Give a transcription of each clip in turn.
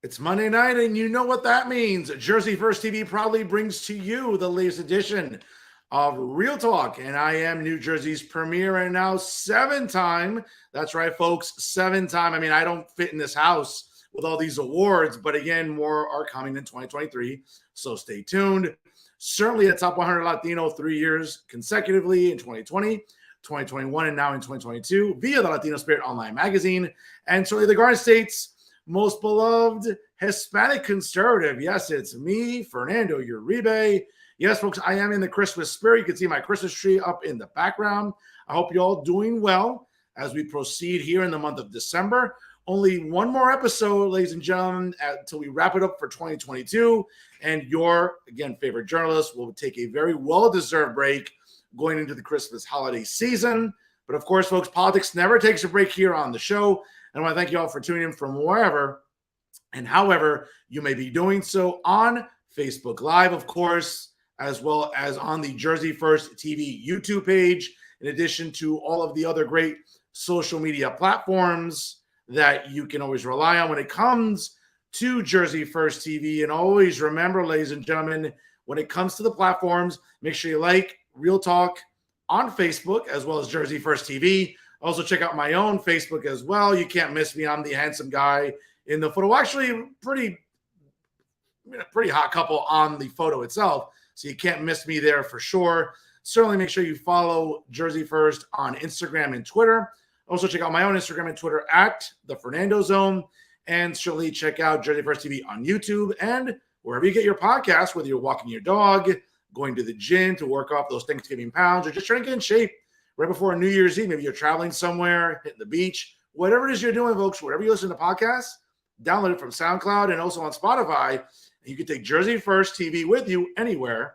It's Monday night, and you know what that means. Jersey First TV proudly brings to you the latest edition of Real Talk, and I am New Jersey's premier and now seven-time. That's right, folks, seven-time. I mean, I don't fit in this house with all these awards, but again, more are coming in 2023, so stay tuned. Certainly a top 100 Latino 3 years consecutively in 2020, 2021, and now in 2022 via the Latino Spirit online magazine, and certainly the Garden State's most beloved Hispanic conservative. Yes, it's me, Fernando Uribe. Yes, folks, I am in the Christmas spirit. You can see my Christmas tree up in the background. I hope you're all doing well as we proceed here in the month of December. Only one more episode, ladies and gentlemen, until we wrap it up for 2022. And your, again, favorite journalist will take a very well-deserved break going into the Christmas holiday season. But of course, folks, politics never takes a break here on the show. And I want to thank you all for tuning in from wherever and however you may be doing so on Facebook Live, of course, as well as on the Jersey First TV YouTube page, in addition to all of the other great social media platforms that you can always rely on when it comes to Jersey First TV. And always remember, ladies and gentlemen, when it comes to the platforms, make sure you like Real Talk on Facebook as well as Jersey First TV. Also, check out my own Facebook as well. You can't miss me. I'm the handsome guy in the photo. Actually, pretty hot couple on the photo itself. So you can't miss me there for sure. Certainly make sure you follow Jersey First on Instagram and Twitter. Also, check out my own Instagram and Twitter at The Fernando Zone. And certainly check out Jersey First TV on YouTube and wherever you get your podcasts, whether you're walking your dog, going to the gym to work off those Thanksgiving pounds, or just trying to get in shape right before New Year's Eve. Maybe you're traveling somewhere, hitting the beach, whatever it is you're doing, folks, wherever you listen to podcasts, download it from SoundCloud and also on Spotify. And you can take Jersey First TV with you anywhere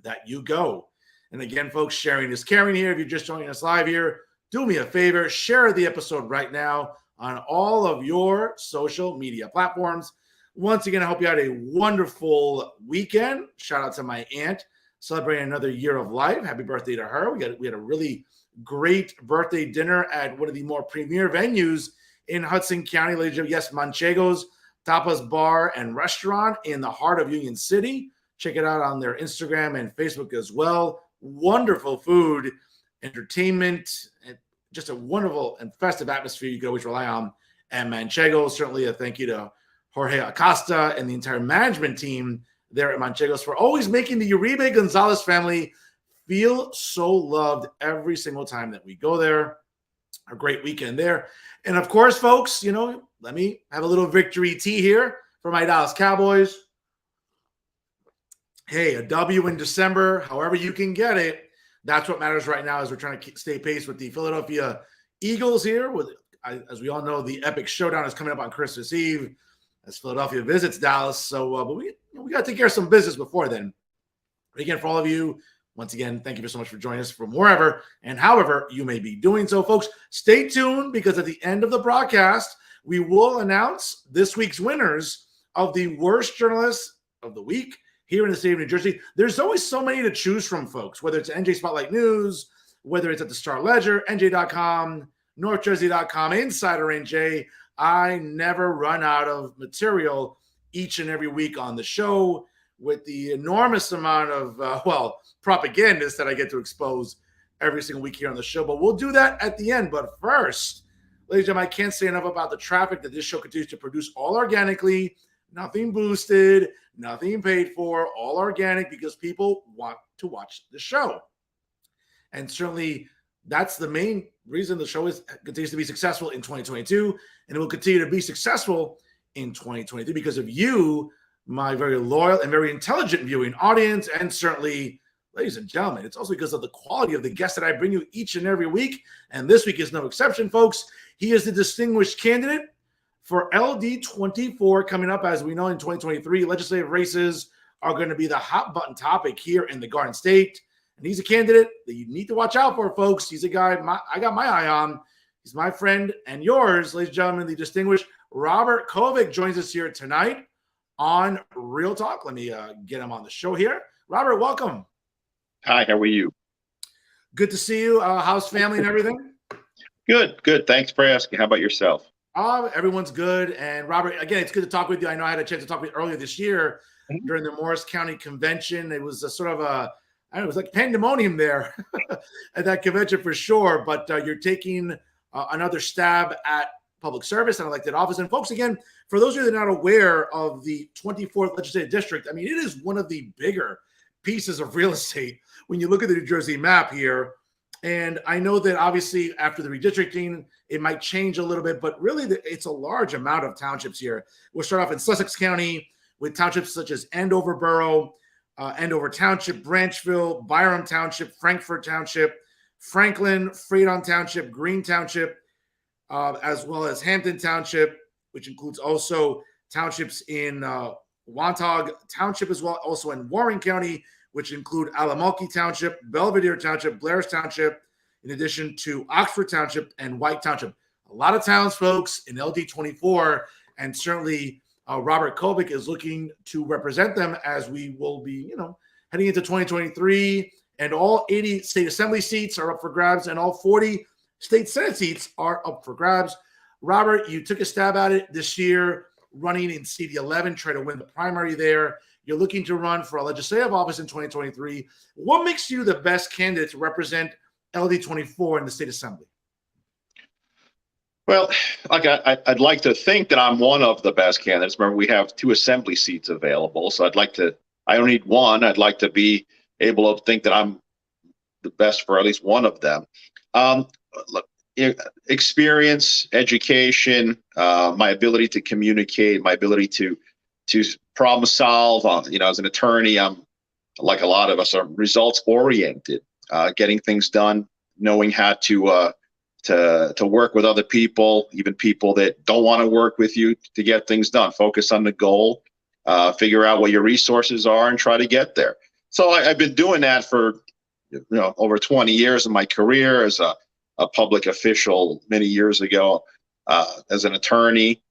that you go. And again, folks, sharing is caring here. If you're just joining us live here, do me a favor, share the episode right now on all of your social media platforms. Once again, I hope you had a wonderful weekend. Shout out to my aunt celebrating another year of life. Happy birthday to her. We had a really great birthday dinner at one of the more premier venues in Hudson County. Ladies and gentlemen, yes, Manchego's Tapas Bar and Restaurant in the heart of Union City. Check it out on their Instagram and Facebook as well. Wonderful food, entertainment, and just a wonderful and festive atmosphere you can always rely on at Manchego's. Certainly a thank you to Jorge Acosta and the entire management team there at Manchego's for always making the Uribe Gonzalez family feel so loved every single time that we go there. A great weekend there. And of course, folks, let me have a little victory tea here for my Dallas Cowboys. Hey, a W in December, however you can get it. That's what matters right now as we're trying to stay pace with the Philadelphia Eagles here. As we all know, the epic showdown is coming up on Christmas Eve as Philadelphia visits Dallas. So, but we got to take care of some business before then. But again, for all of you, once again, thank you so much for joining us from wherever and however you may be doing so, folks. Stay tuned because at the end of the broadcast, we will announce this week's winners of the worst journalists of the week here in the state of New Jersey. There's always so many to choose from, folks, whether it's NJ Spotlight News, whether it's at the Star Ledger, NJ.com, NorthJersey.com, Insider NJ. I never run out of material each and every week on the show with the enormous amount of, propagandists that I get to expose every single week here on the show. But we'll do that at the end. But first, ladies and gentlemen, I can't say enough about the traffic that this show continues to produce, all organically, nothing boosted, nothing paid for, all organic, because people want to watch the show. And certainly that's the main reason the show continues to be successful in 2022, and it will continue to be successful in 2023 because of you, my very loyal and very intelligent viewing audience. And certainly, ladies and gentlemen, it's also because of the quality of the guests that I bring you each and every week. And this week is no exception, folks. He is the distinguished candidate for LD24 coming up. As we know, in 2023, legislative races are going to be the hot button topic here in the Garden State. And he's a candidate that you need to watch out for, folks. He's a guy I got my eye on. He's my friend and yours, ladies and gentlemen. The distinguished Robert Kovic joins us here tonight on Real Talk. Let me get him on the show here. Robert, welcome. Hi, how are you? Good to see you. How's family and everything? Good. Thanks for asking. How about yourself? Everyone's good. And Robert, again, it's good to talk with you. I know I had a chance to talk with you earlier this year during the Morris County Convention. It was a sort of a, I don't know, it was like pandemonium there at that convention for sure. But you're taking another stab at public service and elected office. And folks, again, for those of you that are not aware of the 24th Legislative District, I mean, it is one of the bigger pieces of real estate when you look at the New Jersey map here. And I know that obviously after the redistricting, it might change a little bit, but really it's a large amount of townships here. We'll start off in Sussex County with townships such as Andover Borough, Andover Township, Branchville, Byram Township, Frankfurt Township, Franklin, Freedom Township, Green Township, as well as Hampton Township, which includes also townships in Wantagh Township as well, also in Warren County, which include Alamalki Township, Belvedere Township, Blair's Township, in addition to Oxford Township and White Township. A lot of towns, folks, in LD24, and certainly Robert Kovic is looking to represent them as we will be, heading into 2023, and all 80 state assembly seats are up for grabs, and all 40 state senate seats are up for grabs. Robert, you took a stab at it this year, running in CD 11, try to win the primary there. You're looking to run for a legislative office in 2023. What makes you the best candidate to represent LD24 in the state assembly? Well, like I'd like to think that I'm one of the best candidates. Remember, we have 2 assembly seats available, so I don't need one. I'd like to be able to think that I'm the best for at least one of them. Look, experience, education, my ability to communicate, my ability to problem solve. As an attorney, I'm like a lot of us are results oriented, getting things done, knowing how to work with other people, even people that don't want to work with you, to get things done. Focus on the goal, figure out what your resources are, and try to get there. So I've been doing that for over 20 years of my career as a public official many years ago, as an attorney,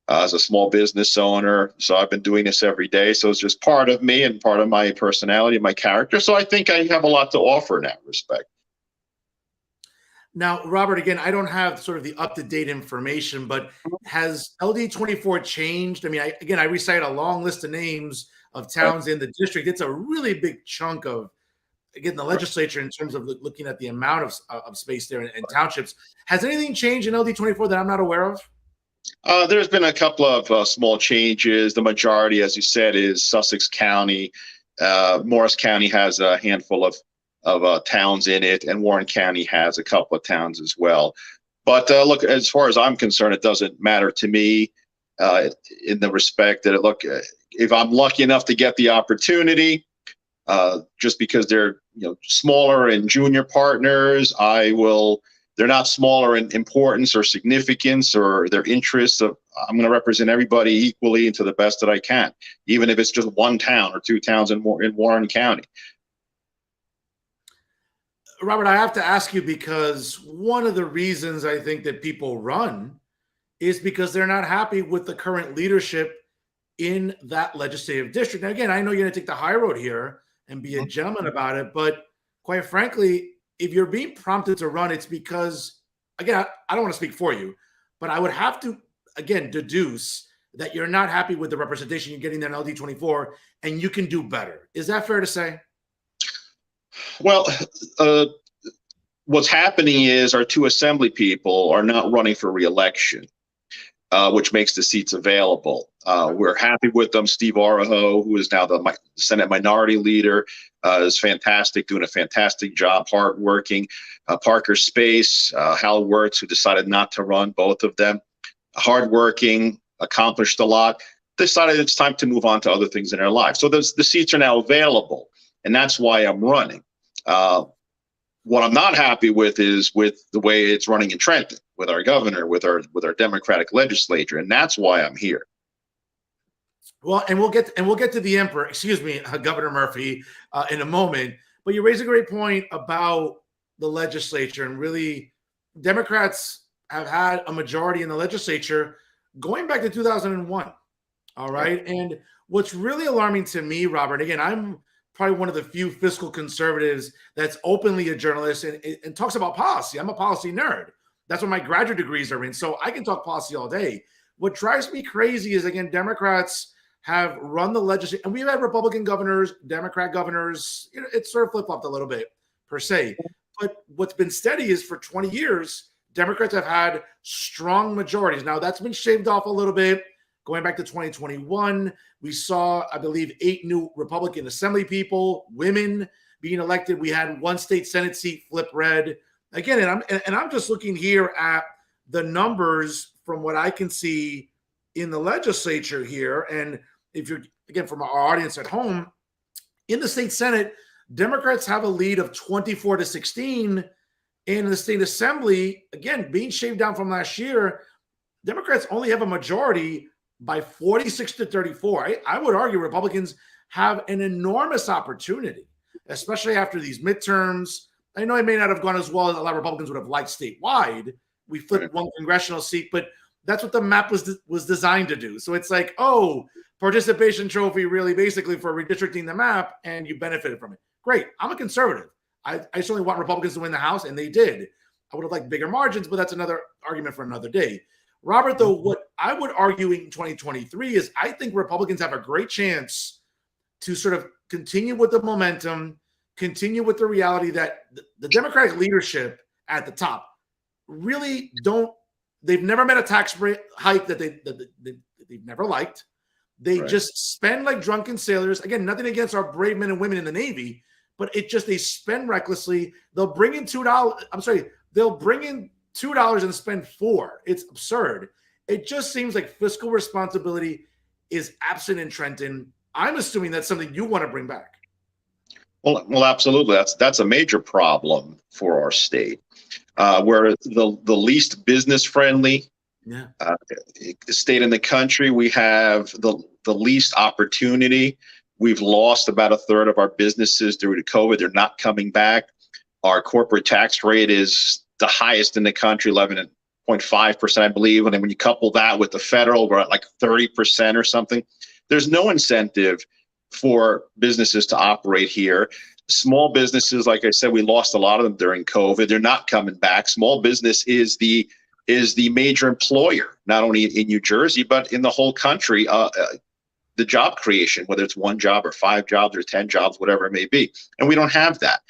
as a small business owner. So I've been doing this every day. So it's just part of me and part of my personality, my character. So I think I have a lot to offer in that respect. Now, Robert, again, I don't have sort of the up-to-date information, but has LD24 changed? I mean, I recite a long list of names of towns in the district. It's a really big chunk of, again, the legislature in terms of looking at the amount of space there and townships. Has anything changed in LD24 that I'm not aware of? There's been a couple of small changes. The majority, as you said, is Sussex County. Morris County has a handful of towns in it, and Warren County has a couple of towns as well. But look, as far as I'm concerned, it doesn't matter to me in the respect that, if I'm lucky enough to get the opportunity, just because they're smaller and junior partners, they're not smaller in importance or significance or their interests. I'm going to represent everybody equally and to the best that I can, even if it's just one town or 2 towns in Warren County. Robert, I have to ask you, because one of the reasons I think that people run is because they're not happy with the current leadership in that legislative district. Now, again, I know you're going to take the high road here and be a gentleman about it, but quite frankly, if you're being prompted to run, it's because, again, I don't want to speak for you, but I would have to, again, deduce that you're not happy with the representation you're getting in LD24 and you can do better. Is that fair to say? Well, what's happening is our 2 assembly people are not running for re-election, which makes the seats available. We're happy with them. Steve Araho, who is now the Senate Minority Leader, is fantastic, doing a fantastic job, hardworking. Parker Space, Hal Wirtz, who decided not to run, both of them, hardworking, accomplished a lot, decided it's time to move on to other things in their lives. So the seats are now available, and that's why I'm running. What I'm not happy with is with the way it's running in Trenton, with our governor, with our Democratic legislature, and that's why I'm here. Well, and we'll get to the emperor, Governor Murphy, in a moment. But you raise a great point about the legislature, and really, Democrats have had a majority in the legislature going back to 2001. All right, and what's really alarming to me, Robert, again, I'm probably one of the few fiscal conservatives that's openly a journalist and talks about policy. I'm a policy nerd. That's what my graduate degrees are in. So I can talk policy all day. What drives me crazy is, again, Democrats have run the legislature, and we've had Republican governors, Democrat governors. You know, it's sort of flip-flopped a little bit per se. But what's been steady is for 20 years, Democrats have had strong majorities. Now, that's been shaved off a little bit. Going back to 2021, we saw, I believe, 8 new Republican Assembly people, women being elected. We had 1 state Senate seat flip red. Again, and I'm just looking here at the numbers from what I can see in the legislature here. And if you're, again, from our audience at home, in the state Senate, Democrats have a lead of 24-16. In the state Assembly, again, being shaved down from last year, Democrats only have a majority by 46-34. I would argue Republicans have an enormous opportunity, especially after these midterms. I know it may not have gone as well as a lot of Republicans would have liked statewide. We flipped 1 congressional seat, but that's what the map was designed to do. So it's like, oh, participation trophy really basically for redistricting the map, and you benefited from it. Great. I'm a conservative. I certainly want Republicans to win the House, and they did. I would have liked bigger margins, but that's another argument for another day. Robert, though, what I would argue in 2023 is I think Republicans have a great chance to sort of continue with the momentum, continue with the reality that the Democratic leadership at the top really they've never met a tax hike that they've never liked. They just spend like drunken sailors. Again, nothing against our brave men and women in the Navy, but they spend recklessly. They'll bring in $2. They'll bring in $2 and spend $4. It's absurd. It just seems like fiscal responsibility is absent in Trenton. I'm assuming that's something you want to bring back. Well, absolutely. That's a major problem for our state. We're the least business friendly state in the country. We have the least opportunity. We've lost about 1/3 of our businesses due to COVID. They're not coming back. Our corporate tax rate is the highest in the country, 11.5%, I believe. And then when you couple that with the federal, we're at like 30% or something. There's no incentive for businesses to operate here. Small businesses, like I said, we lost a lot of them during COVID. They're not coming back. Small business is the major employer, not only in New Jersey, but in the whole country. The job creation, whether it's 1 job or 5 jobs or 10 jobs, whatever it may be. And we don't have that.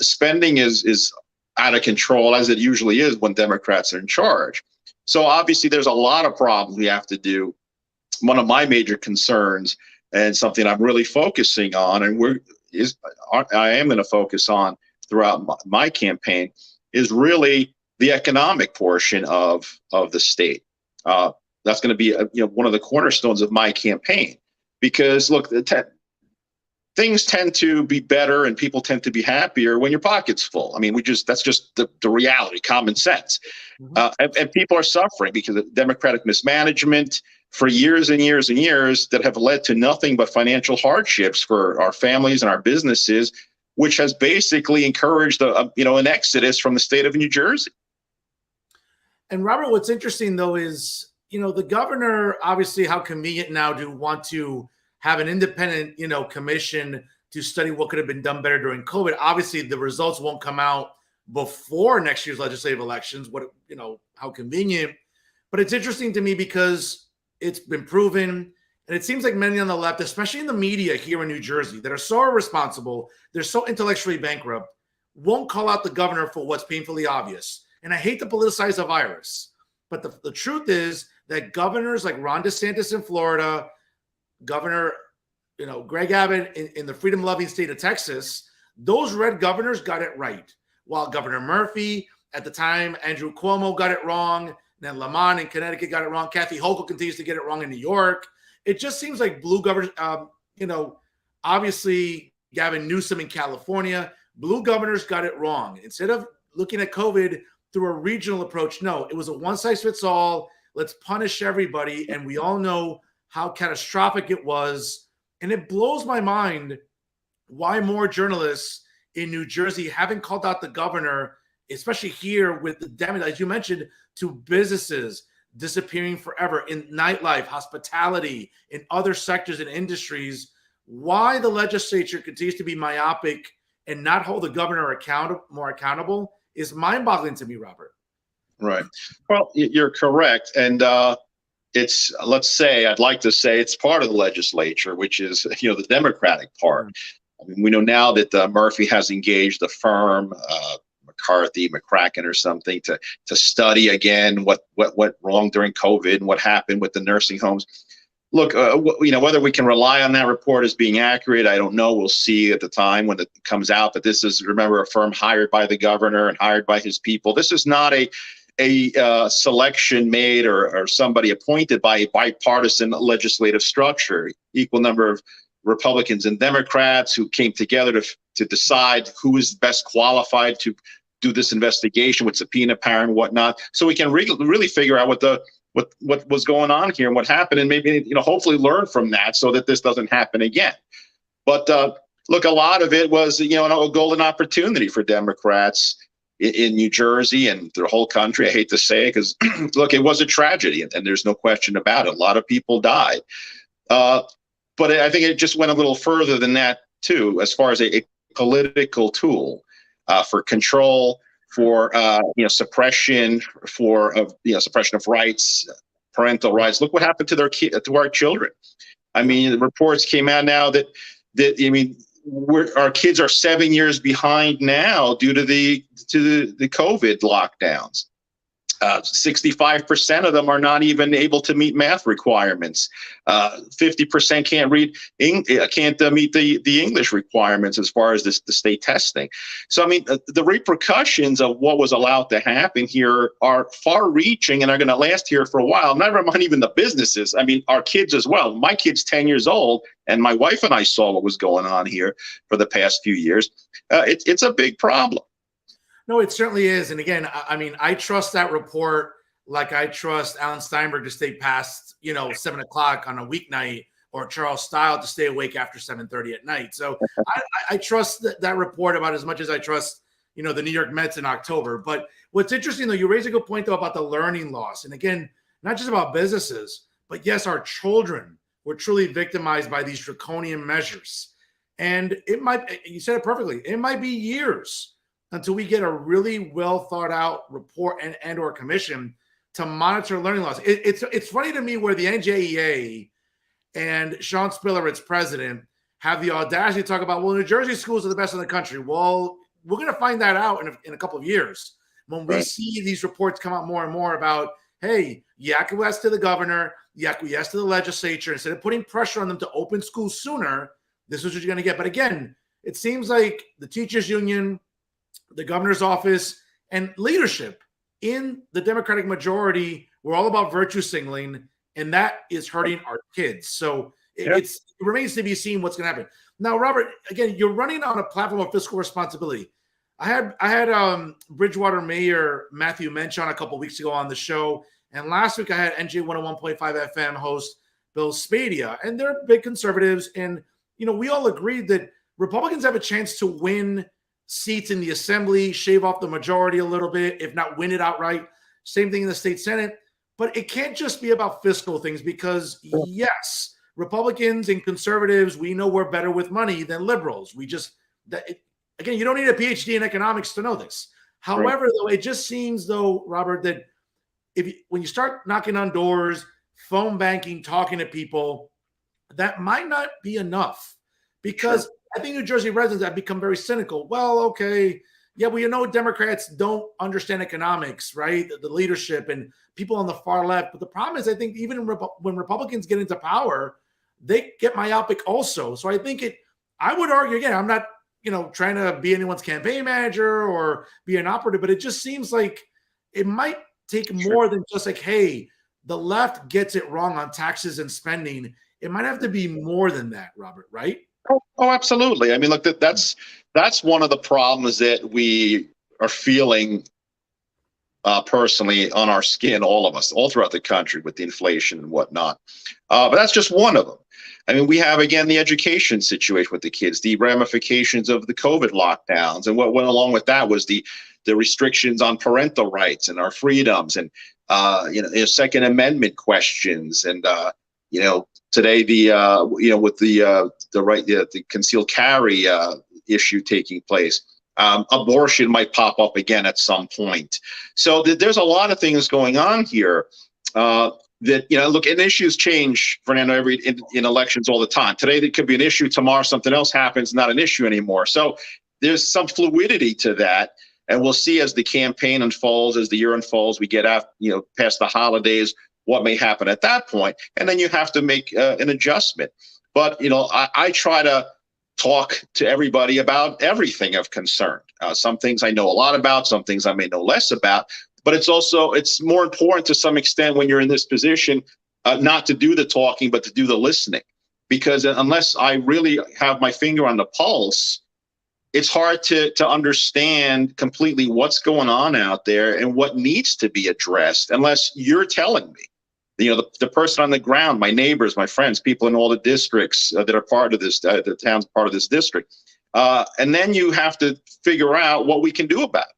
Spending is out of control, as it usually is when Democrats are in charge. So obviously there's a lot of problems we have to do. One of my major concerns, and something I'm really focusing on, and I am going to focus on throughout my campaign, is really the economic portion of the state. That's going to be one of the cornerstones of my campaign, because look, things tend to be better and people tend to be happier when your pocket's full. I mean, that's just the reality, common sense. And people are suffering because of democratic mismanagement for years and years and years that have led to nothing but financial hardships for our families and our businesses, which has basically encouraged an exodus from the state of New Jersey. And Robert, what's interesting though is, the governor, obviously how convenient now to want to have an independent, commission to study what could have been done better during COVID. Obviously the results won't come out before next year's legislative elections, how convenient. But it's interesting to me because it's been proven, and it seems like many on the left, especially in the media here in New Jersey, that are so irresponsible, they're so intellectually bankrupt, won't call out the governor for what's painfully obvious. And I hate to politicize the virus, but the truth is that governors like Ron DeSantis in Florida, Governor Greg Abbott in the freedom-loving state of Texas, those red governors got it right. While Governor Murphy, at the time, Andrew Cuomo got it wrong, then Lamont in Connecticut got it wrong. Kathy Hochul continues to get it wrong in New York. It just seems like blue governors, obviously Gavin Newsom in California, blue governors got it wrong. Instead of looking at COVID through a regional approach, no, it was a one-size-fits-all. Let's punish everybody. And we all know how catastrophic it was. And it blows my mind why more journalists in New Jersey haven't called out the governor, especially here with the damage, as you mentioned, to businesses disappearing forever in nightlife, hospitality, in other sectors and industries. Why the legislature continues to be myopic and not hold the governor more accountable is mind-boggling to me, Robert. Right. Well, you're correct. And it's, let's say, I'd like to say it's part of the legislature, which is, the Democratic part. I mean, we know now that Murphy has engaged a firm, McCarthy, McCracken or something, to study again what went wrong during COVID and what happened with the nursing homes. Look, whether we can rely on that report as being accurate, I don't know. We'll see at the time when it comes out. But this is, remember, a firm hired by the governor and hired by his people. This is not a selection made or somebody appointed by a bipartisan legislative structure. Equal number of Republicans and Democrats who came together to decide who is best qualified to do this investigation with subpoena power and whatnot, so we can really figure out what was going on here and what happened, and maybe hopefully learn from that so that this doesn't happen again. But look, a lot of it was a golden opportunity for Democrats in New Jersey and the whole country. I hate to say it, because look, it was a tragedy, and there's no question about it. A lot of people died. But I think it just went a little further than that too, as far as a political tool for control, for suppression, suppression of rights, parental rights. Look what happened to our children. I mean, the reports came out now that our kids are 7 years behind now due to the COVID lockdowns. 65% of them are not even able to meet math requirements. 50% can't meet the English requirements as far as the state testing. So, I mean, the repercussions of what was allowed to happen here are far-reaching and are going to last here for a while. Never mind even the businesses. I mean, our kids as well. My kid's 10 years old, and my wife and I saw what was going on here for the past few years. It's a big problem. No, it certainly is. And again, I mean, I trust that report like I trust Alan Steinberg to stay past, 7 o'clock on a weeknight, or Charles Style to stay awake after 7:30 at night. So I trust that report about as much as I trust, the New York Mets in October. But what's interesting, though, you raise a good point, though, about the learning loss. And again, not just about businesses, but yes, our children were truly victimized by these draconian measures. And you said it perfectly, it might be years until we get a really well thought out report and or commission to monitor learning loss. It's funny to me where the NJEA and Sean Spiller, its president, have the audacity to talk about, well, New Jersey schools are the best in the country. Well, we're going to find that out in a couple of years when we see these reports come out more and more about, hey, you acquiesce to the governor, you acquiesce to the legislature. Instead of putting pressure on them to open schools sooner, this is what you're going to get. But again, it seems like the teachers union, the governor's office, and leadership in the Democratic majority were all about virtue signaling, and that is hurting our kids. So it remains to be seen what's going to happen. Now, Robert, again, you're running on a platform of fiscal responsibility. I had Bridgewater Mayor Matthew Mensch on a couple of weeks ago on the show, and last week I had NJ 101.5 FM host Bill Spadia, and they're big conservatives, and we all agreed that Republicans have a chance to win seats in the assembly, shave off the majority a little bit, if not win it outright. Same thing in the state Senate. But it can't just be about fiscal things, because yes, Republicans and conservatives, we know we're better with money than liberals. Again, you don't need a PhD in economics to know this. However, though, it just seems, though, Robert, that when you start knocking on doors, phone banking, talking to people, that might not be enough, because I think New Jersey residents have become very cynical. Well, okay, yeah, well, Democrats don't understand economics, right? The leadership and people on the far left. But the problem is, I think even when Republicans get into power, they get myopic also. So I think I would argue, again, I'm not, trying to be anyone's campaign manager or be an operative, but it just seems like it might take more than just like, hey, the left gets it wrong on taxes and spending. It might have to be more than that, Robert, right? Oh, absolutely. I mean, look, that's one of the problems that we are feeling personally on our skin, all of us, all throughout the country with the inflation and whatnot. But that's just one of them. I mean, we have, again, the education situation with the kids, the ramifications of the COVID lockdowns. And what went along with that was the restrictions on parental rights and our freedoms, and, Second Amendment questions. And, today with the concealed carry issue taking place. Abortion might pop up again at some point. So there's a lot of things going on here. That, look, and issues change, Fernando, in elections all the time. Today, there could be an issue. Tomorrow, something else happens, not an issue anymore. So there's some fluidity to that. And we'll see as the campaign unfolds, as the year unfolds, we get out, past the holidays, what may happen at that point. And then you have to make an adjustment. But, I try to talk to everybody about everything of concern. Some things I know a lot about, some things I may know less about. But it's more important to some extent when you're in this position, not to do the talking, but to do the listening. Because unless I really have my finger on the pulse, it's hard to understand completely what's going on out there and what needs to be addressed unless you're telling me. The person on the ground, my neighbors, my friends, people in all the districts that are part of this, the town's part of this district. And then you have to figure out what we can do about it.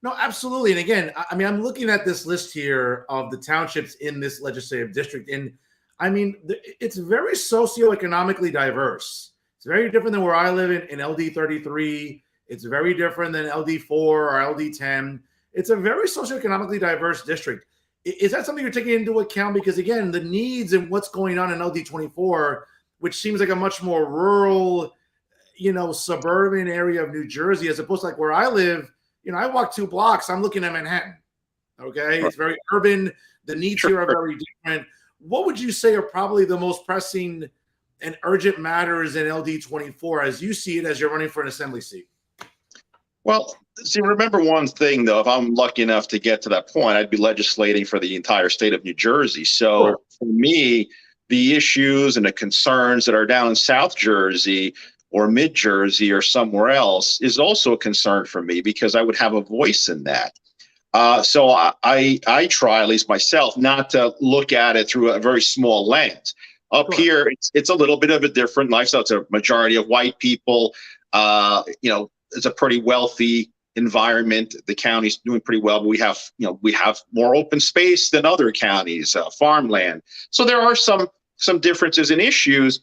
No, absolutely. And again, I mean, I'm looking at this list here of the townships in this legislative district. And I mean, it's very socioeconomically diverse. It's very different than where I live in LD 33. It's very different than LD 4 or LD 10. It's a very socioeconomically diverse district. Is that something you're taking into account? Because again, the needs and what's going on in LD 24, which seems like a much more rural, suburban area of New Jersey, as opposed to like where I live. I walk 2 blocks, I'm looking at Manhattan. Okay. It's very urban. The needs here are very different. What would you say are probably the most pressing and urgent matters in LD 24 as you see it as you're running for an assembly seat? Well, see, remember one thing, though, if I'm lucky enough to get to that point, I'd be legislating for the entire state of New Jersey. So for me, the issues and the concerns that are down in South Jersey or mid Jersey or somewhere else is also a concern for me because I would have a voice in that. So I try, at least myself, not to look at it through a very small lens. Up here, it's a little bit of a different lifestyle. It's a majority of white people. It's a pretty wealthy environment. The county's doing pretty well, but we have more open space than other counties, farmland. So there are some differences in issues.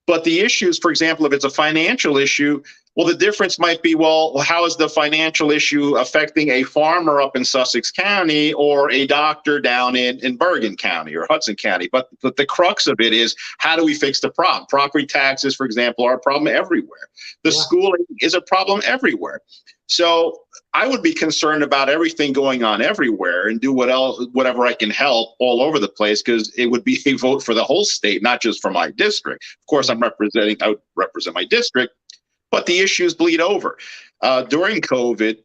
But the issues, for example, if it's a financial issue, well, the difference might be, well, how is the financial issue affecting a farmer up in Sussex County or a doctor down in Bergen County or Hudson County? But the crux of it is, how do we fix the problem? Property taxes, for example, are a problem everywhere. The schooling is a problem everywhere. So I would be concerned about everything going on everywhere and do whatever I can help all over the place, because it would be a vote for the whole state, not just for my district. Of course, I would represent my district, but the issues bleed over. During COVID,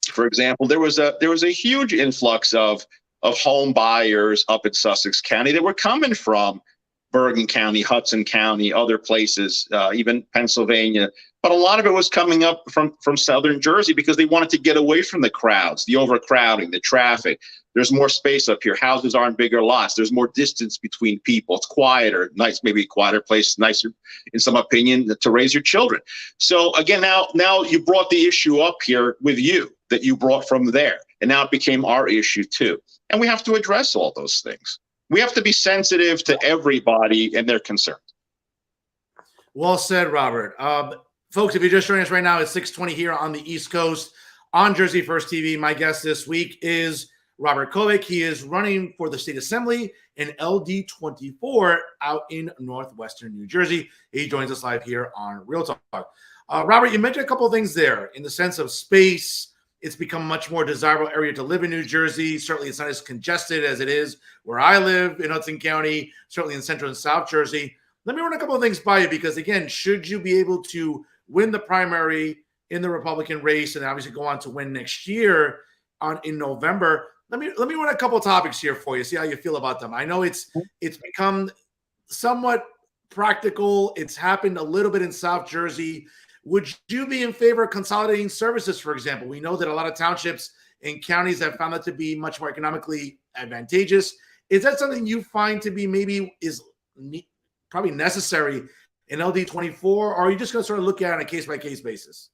for example, there was a huge influx of home buyers up in Sussex County that were coming from Bergen County, Hudson County, other places, even Pennsylvania. But a lot of it was coming up from southern Jersey because they wanted to get away from the crowds, the overcrowding, the traffic. There's more space up here. Houses are in bigger lots. There's more distance between people. It's quieter, nice, maybe a quieter place, nicer, in some opinion, to raise your children. So again, now you brought the issue up here with you that you brought from there. And now it became our issue too. And we have to address all those things. We have to be sensitive to everybody and their concerns. Well said, Robert. Folks, if you're just joining us right now, it's 6:20 here on the East Coast on Jersey First TV. My guest this week is Robert Kovic. He is running for the state assembly in LD 24 out in northwestern New Jersey. He joins us live here on Real Talk. Robert, you mentioned a couple of things there in the sense of space. It's become a much more desirable area to live in New Jersey. Certainly, it's not as congested as it is where I live in Hudson County, certainly in Central and South Jersey. Let me run a couple of things by you because, again, should you be able to win the primary in the Republican race and obviously go on to win next year in November, let me run a couple of topics here for you, see how you feel about them. I know it's become somewhat practical. It's happened a little bit in South Jersey. Would you be in favor of consolidating services, for example? We know that a lot of townships and counties have found that to be much more economically advantageous. Is that something you find to be maybe is probably necessary in LD 24, or are you just going to sort of look at it on a case-by-case basis?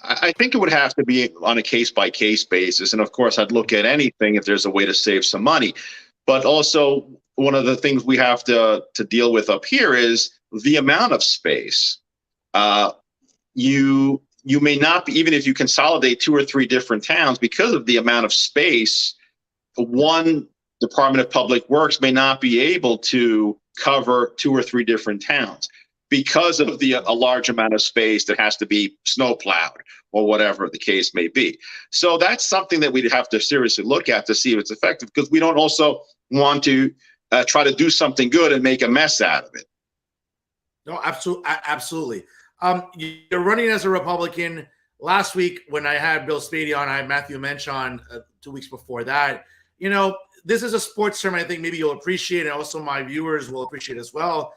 I think it would have to be on a case-by-case basis. And of course, I'd look at anything if there's a way to save some money. But also, one of the things we have to deal with up here is the amount of space. You you may not be, even if you consolidate 2 or 3 different towns, because of the amount of space, one Department of Public Works may not be able to cover 2 or 3 different towns because of a large amount of space that has to be snow plowed or whatever the case may be. So that's something that we'd have to seriously look at to see if it's effective, because we don't also want to try to do something good and make a mess out of it. No, absolutely. You're running as a Republican. Last week when I had Bill Spady on, I had Matthew Mensch on 2 weeks before that. You know, this is a sports term I think maybe you'll appreciate, and also my viewers will appreciate as well.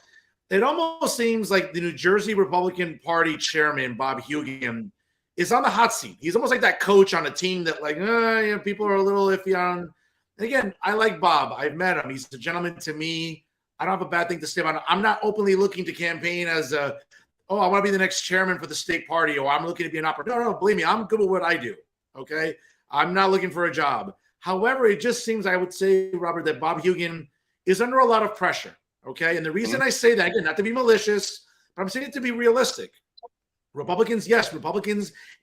It almost seems like the New Jersey Republican Party chairman, Bob Hugin, is on the hot seat. He's almost like that coach on a team that, like, people are a little iffy on. And again, I like Bob. I've met him. He's a gentleman to me. I don't have a bad thing to say about him. I'm not openly looking to campaign as I want to be the next chairman for the state party, or I'm looking to be an operator. No, believe me, I'm good with what I do. Okay. I'm not looking for a job. However, it just seems, I would say, Robert, that Bob Hugin is under a lot of pressure. Okay. And the reason I say that, again, not to be malicious, but I'm saying it to be realistic. Republicans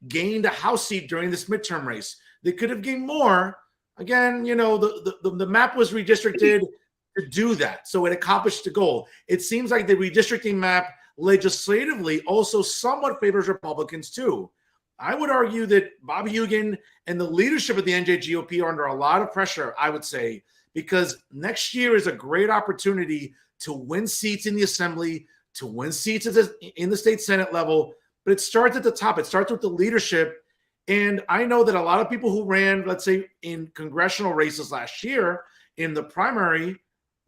gained a House seat during this midterm race. They could have gained more. Again, you know, the map was redistricted to do that. So it accomplished the goal. It seems like the redistricting map legislatively also somewhat favors Republicans too. I would argue that Bob Hugin and the leadership of the NJGOP are under a lot of pressure, I would say, because next year is a great opportunity to win seats in the Assembly, to win seats in the state Senate level. But it starts at the top. It starts with the leadership. And I know that a lot of people who ran, let's say, in congressional races last year in the primary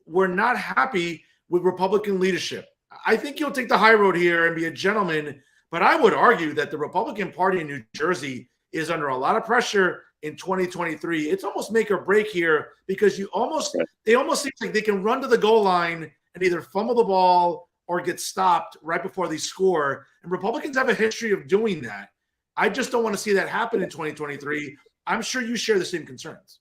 were not happy with Republican leadership. I think you'll take the high road here and be a gentleman, but I would argue that the Republican Party in New Jersey is under a lot of pressure in 2023. It's almost make or break here, because they almost seem like they can run to the goal line and either fumble the ball or get stopped right before they score. And Republicans have a history of doing that. I just don't want to see that happen in 2023. I'm sure you share the same concerns.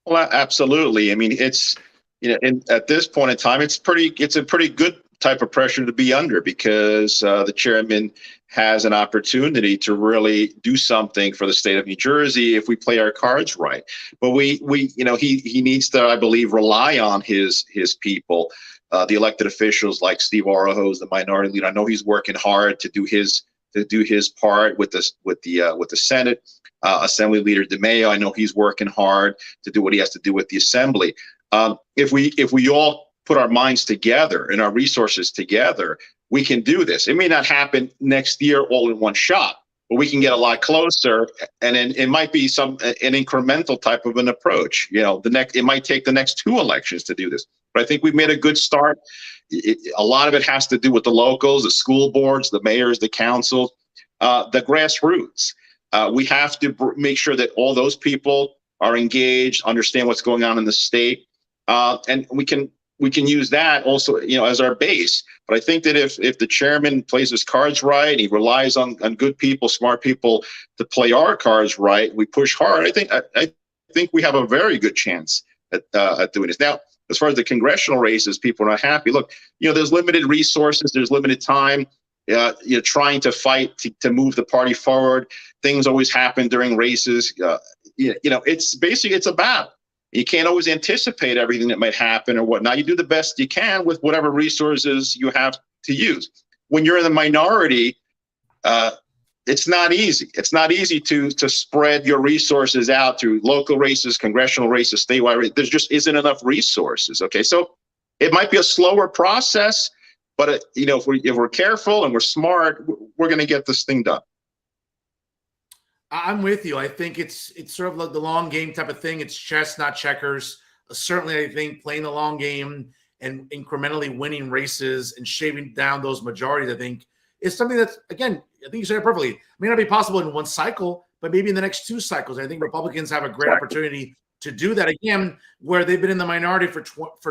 Well, absolutely. I mean, it's, you know, at this point in time, it's a pretty good type of pressure to be under, because the chairman has an opportunity to really do something for the state of New Jersey if we play our cards right. But we you know, he needs to, I believe, rely on his people, the elected officials like Steve Oroho, the minority leader. I know he's working hard to do his part with the Senate. Assembly Leader DeMaio, I know he's working hard to do what he has to do with the Assembly. If we all put our minds together and our resources together, we can do this. It may not happen next year all in one shot, but we can get a lot closer. And then it might be an incremental type of an approach. You know, it might take the next 2 elections to do this. But I think we've made a good start. A lot of it has to do with the locals, the school boards, the mayors, the councils, the grassroots. We have to make sure that all those people are engaged, understand what's going on in the state, and we can use that also, you know, as our base. But I think that if the chairman plays his cards right, he relies on good people, smart people to play our cards right, we push hard. I think we have a very good chance at doing this. Now, as far as the congressional races, people are not happy. Look, you know, there's limited resources, there's limited time. You're trying to fight to move the party forward. Things always happen during races. You know, it's a battle. You can't always anticipate everything that might happen or whatnot. You do the best you can with whatever resources you have to use. When you're in the minority, it's not easy. It's not easy to spread your resources out through local races, congressional races, statewide races. There just isn't enough resources. Okay, so it might be a slower process, but you know, if we're careful and we're smart, we're going to get this thing done. I'm with you. I think it's sort of like the long game type of thing. It's chess, not checkers. Certainly, I think playing the long game and incrementally winning races and shaving down those majorities, I think, is something that's, again, I think you said it perfectly. It may not be possible in one cycle, but maybe in the next 2 cycles. I think Republicans have a great opportunity to do that again, where they've been in the minority for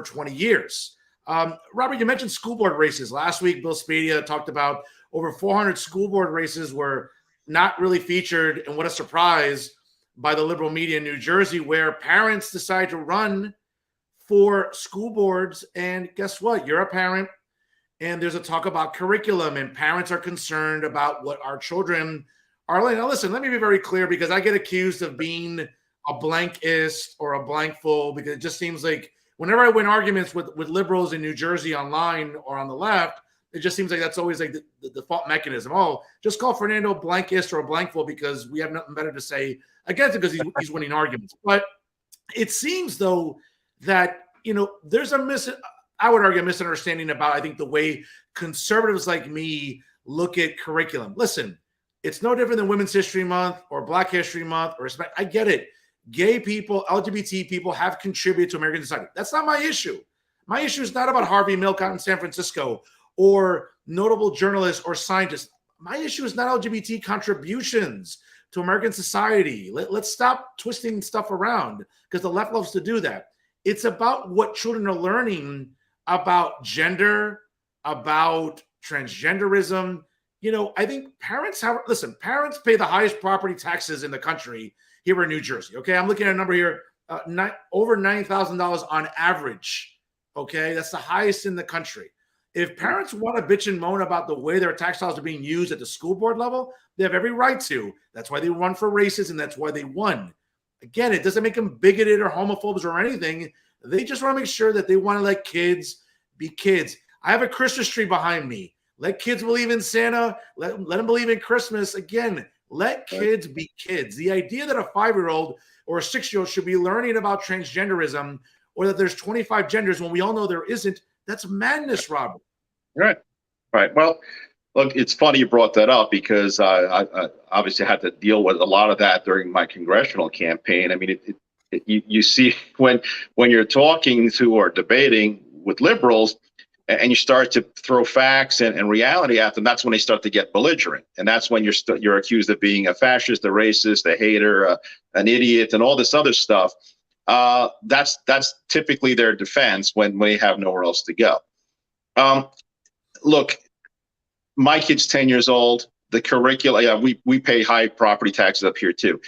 20 years. Robert, you mentioned school board races. Last week, Bill Spady talked about over 400 school board races were not really featured, and what a surprise, by the liberal media in New Jersey, where parents decide to run for school boards. And guess what? You're a parent, and there's a talk about curriculum, and parents are concerned about what our children Arlene, now listen, let me be very clear because I get accused of being a blankist or a blankful because it just seems like whenever I win arguments with liberals in New Jersey online or on the left, it just seems like that's always like the default mechanism. Oh, just call Fernando blankist or a blankful because we have nothing better to say against it because he's winning arguments. But it seems, though, that, there's I would argue, a misunderstanding about, I think, the way conservatives like me look at curriculum. Listen, it's no different than Women's History Month or Black History Month or respect. I get it. Gay people, LGBT people have contributed to American society. That's not my issue. My issue is not about Harvey Milk out in San Francisco or notable journalists or scientists. My issue is not LGBT contributions to American society. Let's stop twisting stuff around because the left loves to do that. It's about what children are learning about gender, about transgenderism. I think parents pay the highest property taxes in the country here in New Jersey. Okay, I'm looking at a number here, over $9,000 on average. Okay, that's the highest in the country. If parents want to bitch and moan about the way their tax dollars are being used at the school board level, they have every right to. That's why they run for races, and that's why they won. Again, it doesn't make them bigoted or homophobes or anything. They just want to make sure that they want to let kids be kids. I have a Christmas tree behind me. Let kids believe in Santa. Let them believe in Christmas. Again, let kids be kids. The idea that a 5-year-old or a 6-year-old should be learning about transgenderism or that there's 25 genders when we all know there isn't, that's madness, Robert. Right. Well, look, it's funny you brought that up because I obviously had to deal with a lot of that during my congressional campaign. I mean, you see when you're talking to or debating with liberals and you start to throw facts and reality at them, that's when they start to get belligerent. And that's when you're accused of being a fascist, a racist, a hater, an idiot, and all this other stuff. That's typically their defense when they have nowhere else to go. Look, my kid's 10 years old. The curricula, we pay high property taxes up here too.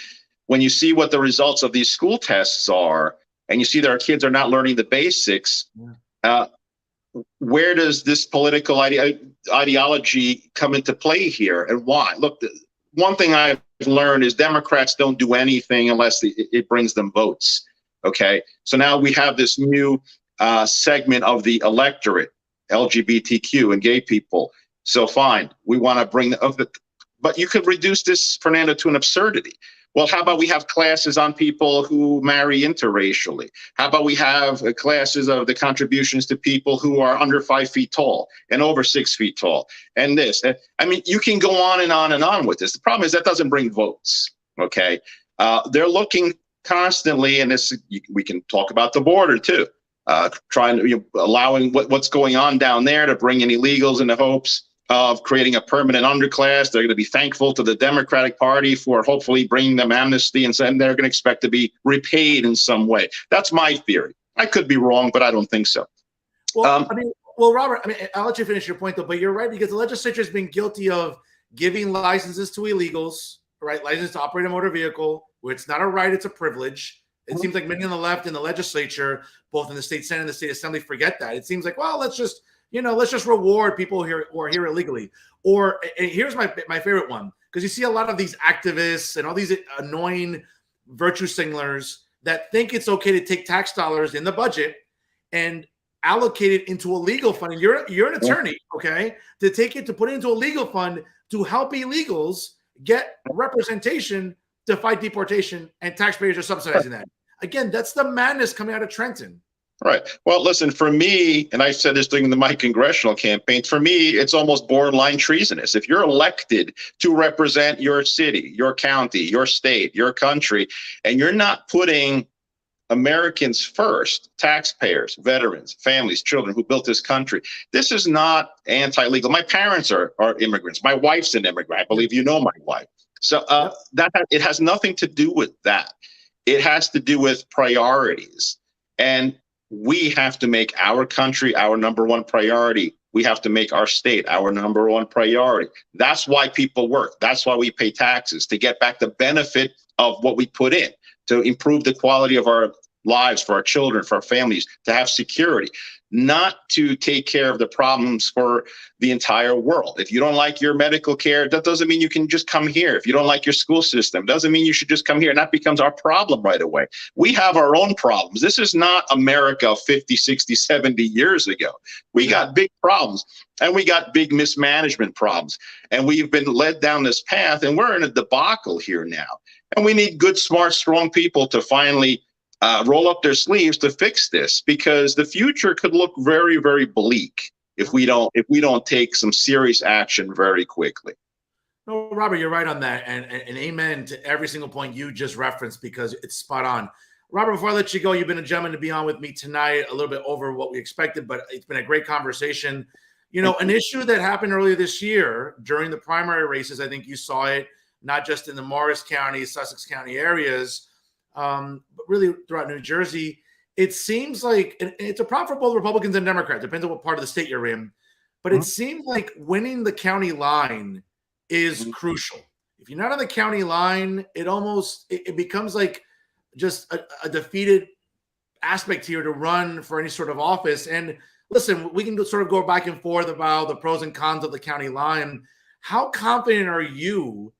When you see what the results of these school tests are, and you see that our kids are not learning the basics, where does this political ideology come into play here, and why? Look, one thing I've learned is Democrats don't do anything unless it brings them votes. Okay, so now we have this new segment of the electorate, LGBTQ and gay people. So fine, we want to bring but you could reduce this, Fernando, to an absurdity. Well, how about we have classes on people who marry interracially? How about we have classes of the contributions to people who are under 5 feet tall and over 6 feet tall? And this, I mean, you can go on and on and on with this. The problem is that doesn't bring votes. Okay, they're looking constantly, and this we can talk about the border too. Trying to allowing what's going on down there to bring in illegals in the hopes of creating a permanent underclass. They're going to be thankful to the Democratic Party for hopefully bringing them amnesty, and they're going to expect to be repaid in some way. That's my theory. I could be wrong, but I don't think so. Well, Robert, I'll let you finish your point though, but you're right, because the legislature has been guilty of giving licenses to illegals, right? License to operate a motor vehicle, where it's not a right, it's a privilege. It seems like many on the left in the legislature, both in the state Senate and the state assembly, forget that. It seems like, well, let's just reward people who are here illegally. Or, and here's my favorite one, because you see a lot of these activists and all these annoying virtue signalers that think it's okay to take tax dollars in the budget and allocate it into a legal fund. And you're an attorney, okay, to put it into a legal fund to help illegals get representation to fight deportation, and taxpayers are subsidizing that. Again, that's the madness coming out of Trenton. Right. Well, listen, for me, and I said this during my congressional campaign, for me, it's almost borderline treasonous. If you're elected to represent your city, your county, your state, your country, and you're not putting Americans first, taxpayers, veterans, families, children who built this country, this is not anti-legal. My parents are immigrants. My wife's an immigrant. I believe you know my wife. So it has nothing to do with that. It has to do with priorities. And we have to make our country our number one priority. We have to make our state our number one priority. That's why people work. That's why we pay taxes, to get back the benefit of what we put in, to improve the quality of our lives for our children, for our families, to have security. not to take care of the problems for the entire world. If you don't like your medical care, that doesn't mean you can just come here. If you don't like your school system, doesn't mean you should just come here. And that becomes our problem right away. We have our own problems. This is not America 50, 60, 70 years ago. We got big problems, and we got big mismanagement problems. And we've been led down this path, and we're in a debacle here now. And we need good, smart, strong people to finally roll up their sleeves to fix this, because the future could look very, very bleak if we don't take some serious action very quickly. No, Robert, you're right on that, and amen to every single point you just referenced, because it's spot on. Robert, before I let you go, you've been a gentleman to be on with me tonight, a little bit over what we expected, but it's been a great conversation. You know, an issue that happened earlier this year during the primary races, I think you saw it, not just in the Morris County, Sussex County areas, but really throughout New Jersey. It seems like it's a problem for both Republicans and Democrats, depends on what part of the state you're in. But it seems like winning the county line is crucial. If you're not on the county line, it becomes like just a defeated aspect here to run for any sort of office. And listen, we can sort of go back and forth about the pros and cons of the county line. How confident are you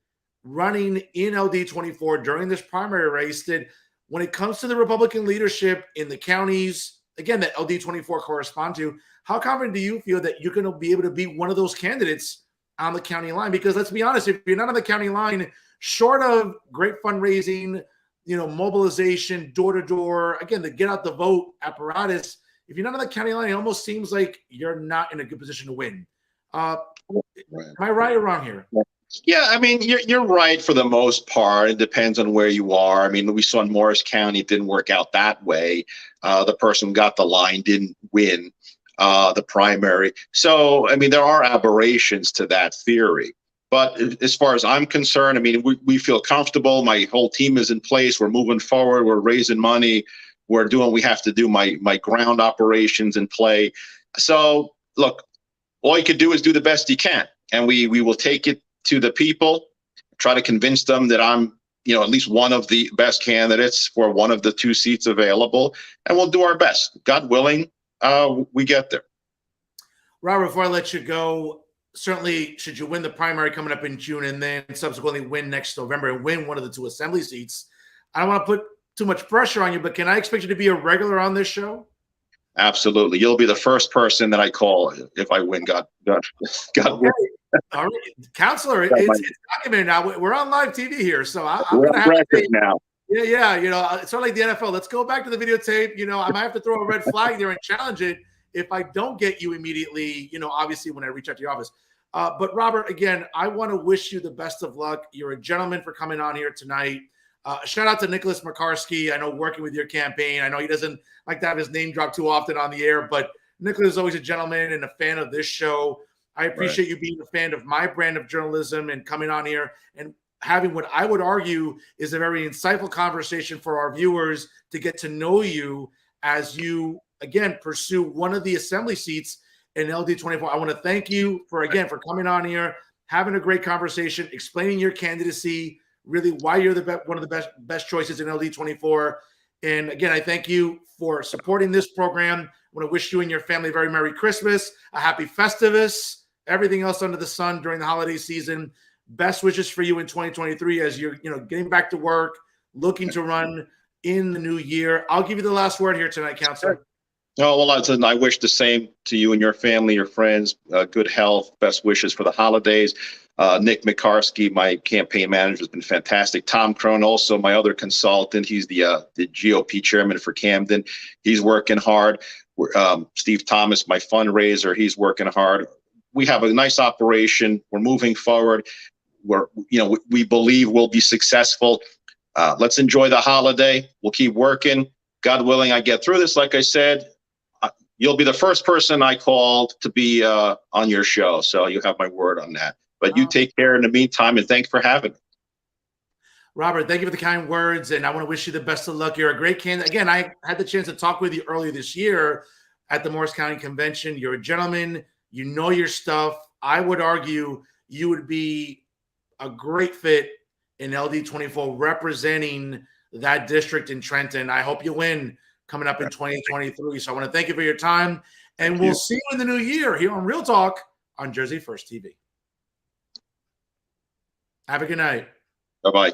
running in LD24 during this primary race that when it comes to the Republican leadership in the counties, again, that LD24 correspond to, how confident do you feel that you're going to be able to be one of those candidates on the county line? Because let's be honest, if you're not on the county line, short of great fundraising, mobilization, door to door, again, the get out the vote apparatus, if you're not on the county line, it almost seems like you're not in a good position to win. Am I right or wrong here? Yeah, I mean, you're right for the most part. It depends on where you are. I mean, we saw in Morris County, it didn't work out that way. The person who got the line didn't win the primary. So, I mean, there are aberrations to that theory. But as far as I'm concerned, I mean, we feel comfortable. My whole team is in place. We're moving forward. We're raising money. We're doing what we have to do. My ground operations in play. So, look, all you could do is do the best you can. And we will take it to the people, try to convince them that I'm, at least one of the best candidates for one of the two seats available, and we'll do our best. God willing, we get there. Robert, before I let you go, certainly should you win the primary coming up in June and then subsequently win next November and win one of the two assembly seats, I don't want to put too much pressure on you, but can I expect you to be a regular on this show? Absolutely. You'll be the first person that I call if I win. God willing. All right, Counselor, it's documented now. We're on live TV here, so I'm going to have to say, now. Yeah, it's sort of like the NFL. Let's go back to the videotape. I might have to throw a red flag there and challenge it if I don't get you immediately, obviously when I reach out to your office. But Robert, again, I want to wish you the best of luck. You're a gentleman for coming on here tonight. Shout out to Nicholas Makarski. I know working with your campaign. I know he doesn't like to have his name dropped too often on the air, but Nicholas is always a gentleman and a fan of this show. I appreciate you being a fan of my brand of journalism and coming on here and having what I would argue is a very insightful conversation for our viewers to get to know you as you, again, pursue one of the assembly seats in LD24. I want to thank you for coming on here, having a great conversation, explaining your candidacy, really why you're one of the best choices in LD24. And again, I thank you for supporting this program. I want to wish you and your family a very Merry Christmas, a Happy Festivus, everything else under the sun during the holiday season. Best wishes for you in 2023 as you're, getting back to work, looking to run in the new year. I'll give you the last word here tonight, Counselor. Oh, well, I wish the same to you and your family, your friends, good health, best wishes for the holidays. Nick Makarski, my campaign manager, has been fantastic. Tom Crone, also my other consultant. He's the GOP chairman for Camden. He's working hard. Steve Thomas, my fundraiser, he's working hard. We have a nice operation. We're moving forward. We believe we'll be successful. Let's enjoy the holiday. We'll keep working. God willing, I get through this. Like I said, you'll be the first person I called to be on your show. So you have my word on that. But you take care in the meantime, and thanks for having me. Robert, thank you for the kind words, and I want to wish you the best of luck. You're a great candidate. Again, I had the chance to talk with you earlier this year at the Morris County Convention. You're a gentleman. You know your stuff. I would argue you would be a great fit in LD24 representing that district in Trenton. I hope you win. coming up in 2023. So I want to thank you for your time, and we'll see you in the new year here on Real Talk on Jersey First TV. Have a good night. Bye-bye.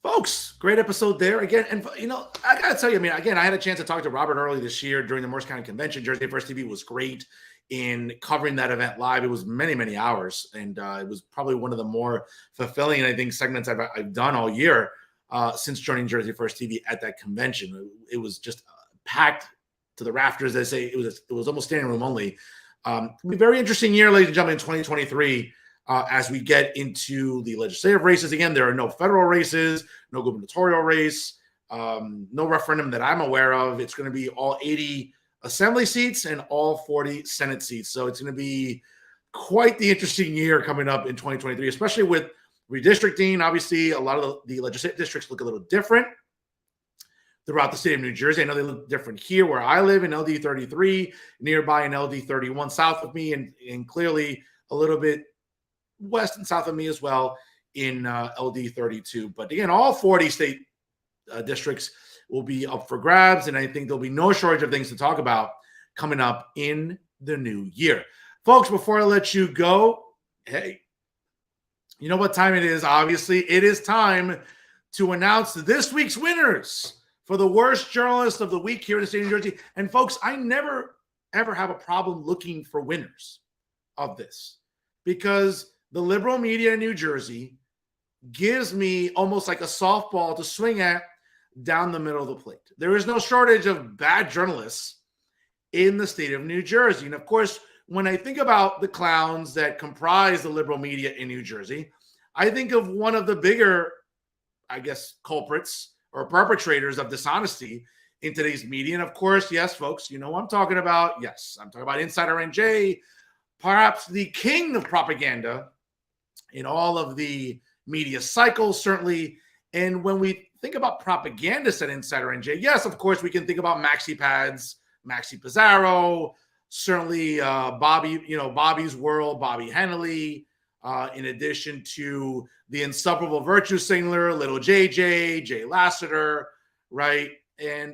Folks, great episode there again. And, you know, I got to tell you, I mean, again, I had a chance to talk to Robert early this year during the Morris County Convention. Jersey First TV was great in covering that event live. It was many, many hours. And it was probably one of the more fulfilling, I think, segments I've done all year since joining Jersey First TV at that convention. It was just packed to the rafters. They say it was almost standing room only. It'll be a very interesting year, ladies and gentlemen, in 2023. As we get into the legislative races again, there are no federal races, no gubernatorial race, no referendum that I'm aware of. It's going to be all 80 assembly seats and all 40 Senate seats. So it's going to be quite the interesting year coming up in 2023, especially with redistricting. Obviously, a lot of the legislative districts look a little different throughout the state of New Jersey. I know they look different here where I live in LD 33, nearby in LD 31 south of me, and clearly a little bit west and south of me as well in LD 32. But again, all 40 state districts will be up for grabs, and I think there'll be no shortage of things to talk about coming up in the new year. Folks, before I let you go, hey, you know what time it is? Obviously, it is time to announce this week's winners for the worst journalist of the week here in the state of New Jersey. And folks, I never, ever have a problem looking for winners of this, because the liberal media in New Jersey gives me almost like a softball to swing at down the middle of the plate. There is no shortage of bad journalists in the state of New Jersey. And of course, when I think about the clowns that comprise the liberal media in New Jersey, I think of one of the bigger, I guess, culprits or perpetrators of dishonesty in today's media. And of course, yes, folks, you know what I'm talking about. Yes, I'm talking about Insider NJ, perhaps the king of propaganda in all of the media cycles, certainly. And when we think about propagandists at Insider NJ, yes, of course, we can think about Maxi Pads, Maxi Pizarro, certainly Bobby's World, Bobby Henley, in addition to the insufferable virtue signaler, Little JJ, Jay Lassiter, right?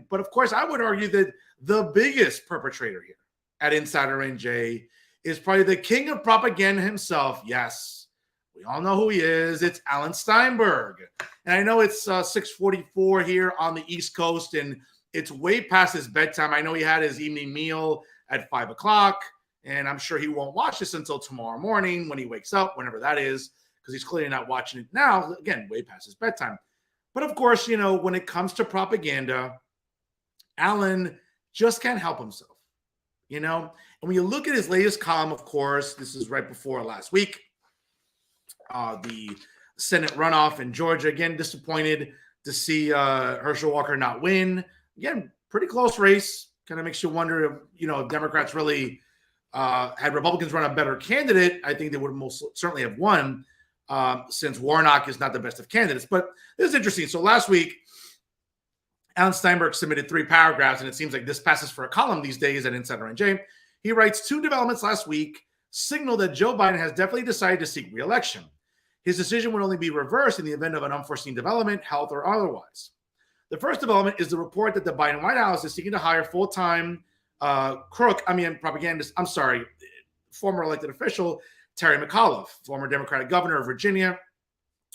But of course, I would argue that the biggest perpetrator here at Insider NJ is probably the king of propaganda himself. Yes, we all know who he is. It's Alan Steinberg. And I know it's 6:44 here on the East Coast, and it's way past his bedtime. I know he had his evening meal at 5 o'clock, and I'm sure he won't watch this until tomorrow morning when he wakes up, whenever that is, because he's clearly not watching it now. Again, way past his bedtime. But of course, you know, when it comes to propaganda, Alan just can't help himself, you know? And when you look at his latest column, of course, this is right before last week, the Senate runoff in Georgia. Again, disappointed to see Herschel Walker not win. Again, pretty close race. Kind of makes you wonder if, you know, if Democrats really had Republicans run a better candidate, I think they would most certainly have won, since Warnock is not the best of candidates. But this is interesting. So last week, Alan Steinberg submitted 3 paragraphs, and it seems like this passes for a column these days at Insider NJ. He writes, 2 developments last week signal that Joe Biden has definitely decided to seek re-election. His decision would only be reversed in the event of an unforeseen development, health or otherwise. The first development is the report that the Biden White House is seeking to hire full-time former elected official Terry McAuliffe, former Democratic governor of Virginia,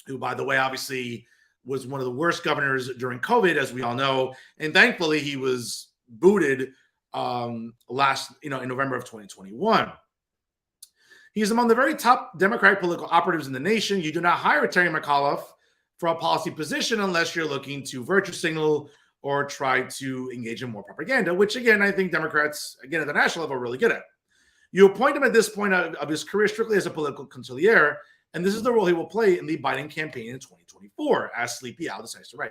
who, by the way, obviously was one of the worst governors during COVID, as we all know. And thankfully, he was booted in November of 2021. He's among the very top Democratic political operatives in the nation. You do not hire Terry McAuliffe for a policy position unless you're looking to virtue signal or try to engage in more propaganda, which, again, I think Democrats, again, at the national level, are really good at. You appoint him at this point of his career strictly as a political consigliere, and this is the role he will play in the Biden campaign in 2024, as Sleepy Al decides to write.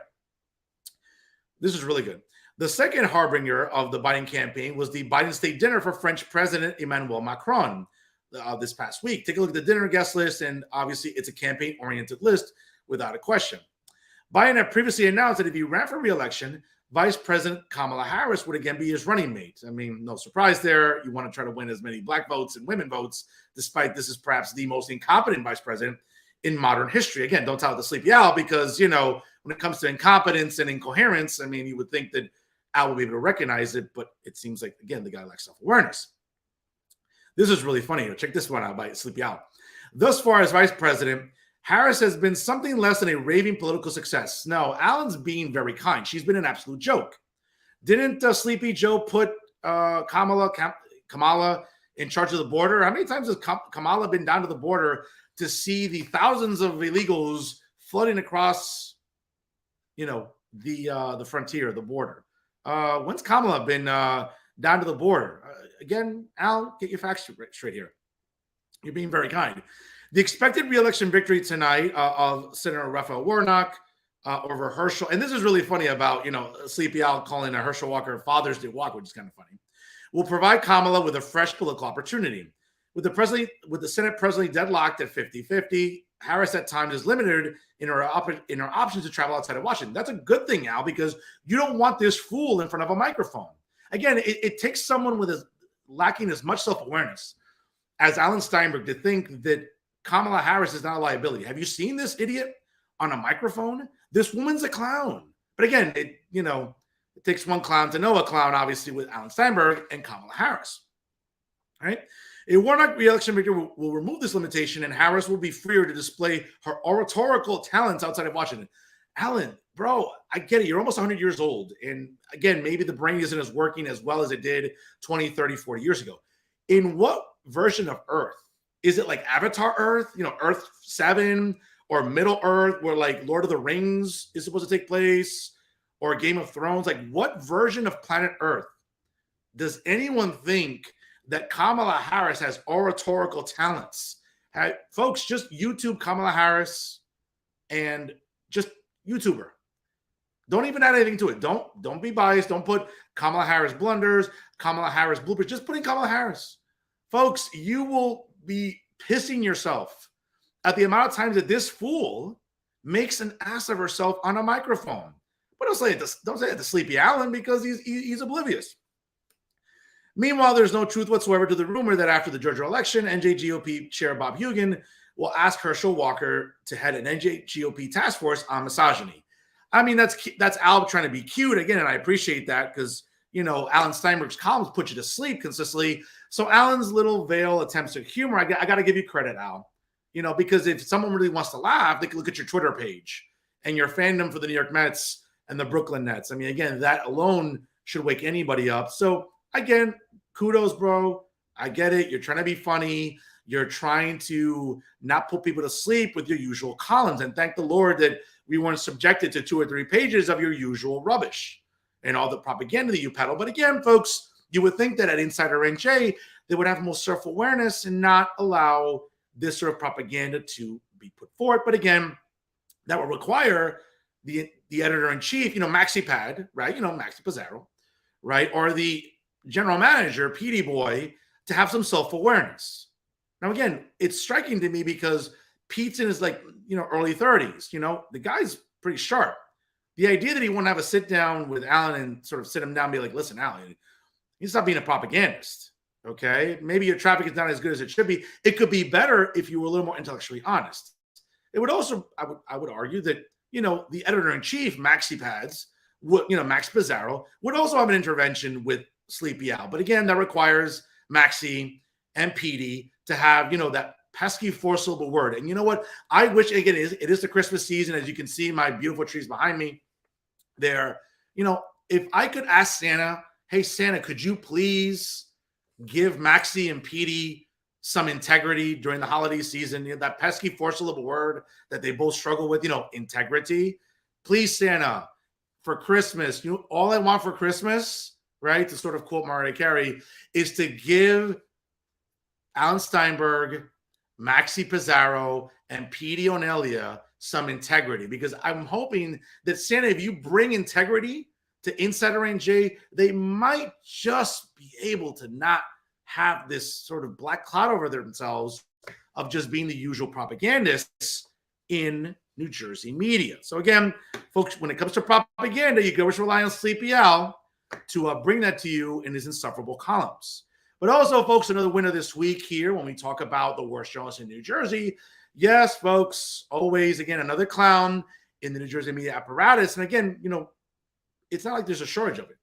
This is really good. The second harbinger of the Biden campaign was the Biden state dinner for French President Emmanuel Macron this past week. Take a look at the dinner guest list, and obviously it's a campaign-oriented list without a question. Biden had previously announced that if he ran for re-election, Vice President Kamala Harris would again be his running mate. I mean, no surprise there. You want to try to win as many black votes and women votes, despite this is perhaps the most incompetent vice president in modern history. Again, don't tell it to Sleepy Al because, you know, when it comes to incompetence and incoherence, I mean, you would think that Al would be able to recognize it, but it seems like, again, the guy lacks self-awareness. This is really funny. Check this one out by Sleepy Al. Thus far as vice president, Harris has been something less than a raving political success. No, Allen's being very kind. She's been an absolute joke. Didn't Sleepy Joe put Kamala in charge of the border? How many times has Kamala been down to the border to see the thousands of illegals flooding across, the frontier, the border? When's Kamala been down to the border? Again, Al, get your facts straight here. You're being very kind. The expected re-election victory tonight of Senator Raphael Warnock over Herschel, and this is really funny about, Sleepy Al calling a Herschel Walker Father's Day walk, which is kind of funny, will provide Kamala with a fresh political opportunity. With the Senate presently deadlocked at 50-50, Harris at times is limited in her options to travel outside of Washington. That's a good thing, Al, because you don't want this fool in front of a microphone. Again, it takes someone lacking as much self-awareness as Alan Steinberg to think that Kamala Harris is not a liability. Have you seen this idiot on a microphone? This woman's a clown. But again, it takes one clown to know a clown, obviously, with Alan Steinberg and Kamala Harris. All right? A Warnock re-election victory will remove this limitation, and Harris will be freer to display her oratorical talents outside of Washington. Alan, bro, I get it. You're almost 100 years old. And again, maybe the brain isn't as working as well as it did 20, 30, 40 years ago. In what version of Earth? Is it like Avatar Earth, Earth 7 or Middle Earth where like Lord of the Rings is supposed to take place or Game of Thrones? Like what version of planet Earth does anyone think that Kamala Harris has oratorical talents? Folks, just YouTube Kamala Harris and just YouTube her. Don't even add anything to it. Don't be biased. Don't put Kamala Harris blunders, Kamala Harris bloopers. Just put in Kamala Harris. Folks, you will be pissing yourself at the amount of times that this fool makes an ass of herself on a microphone. But don't say it to Sleepy Allen because he's oblivious. Meanwhile, there's no truth whatsoever to the rumor that after the Georgia election, NJGOP Chair Bob Hugin will ask Herschel Walker to head an NJGOP task force on misogyny. I mean, that's Al trying to be cute again, and I appreciate that because Alan Steinberg's columns put you to sleep consistently. So Alan's little veil attempts at humor, I got to give you credit, Al. Because if someone really wants to laugh, they can look at your Twitter page and your fandom for the New York Mets and the Brooklyn Nets. I mean, again, that alone should wake anybody up. So again, kudos, bro. I get it. You're trying to be funny. You're trying to not put people to sleep with your usual columns. And thank the Lord that we weren't subjected to 2 or 3 pages of your usual rubbish and all the propaganda that you peddle. But again, folks, you would think that at Insider NJ, they would have more self-awareness and not allow this sort of propaganda to be put forth. But again, that will require the editor-in-chief, Maxi Pad, right? Maxi Pizarro, right? Or the general manager, PD Boy, to have some self-awareness. Now, again, it's striking to me because Pete's in his early 30s. The guy's pretty sharp. The idea that he won't have a sit down with Alan and sort of sit him down and be like, listen, Alan, he's not being a propagandist. Okay. Maybe your traffic is not as good as it should be. It could be better if you were a little more intellectually honest. It would also, I would argue that, the editor-in-chief, Maxi Pads, Max Pizarro, would also have an intervention with Sleepy Al. But again, that requires Maxi and PD to have, that pesky 4-syllable word. And you know what? I wish, again, it is the Christmas season. As you can see, my beautiful trees behind me there. If I could ask Santa, hey, Santa, could you please give Maxi and PD some integrity during the holiday season? That pesky 4-syllable word that they both struggle with, integrity. Please, Santa, for Christmas, all I want for Christmas, right, to sort of quote Mariah Carey, is to give Alan Steinberg, Maxi Pizarro, and PD Onelia some integrity. Because I'm hoping that, Santa, if you bring integrity to Insider NJ, they might just be able to not have this sort of black cloud over themselves of just being the usual propagandists in New Jersey media. So again, folks, when it comes to propaganda, you can always rely on Sleepy Al to bring that to you in his insufferable columns. But also, folks, another winner this week here when we talk about the worst journalists in New Jersey. Yes, folks, always, again, another clown in the New Jersey media apparatus. And again, it's not like there's a shortage of it.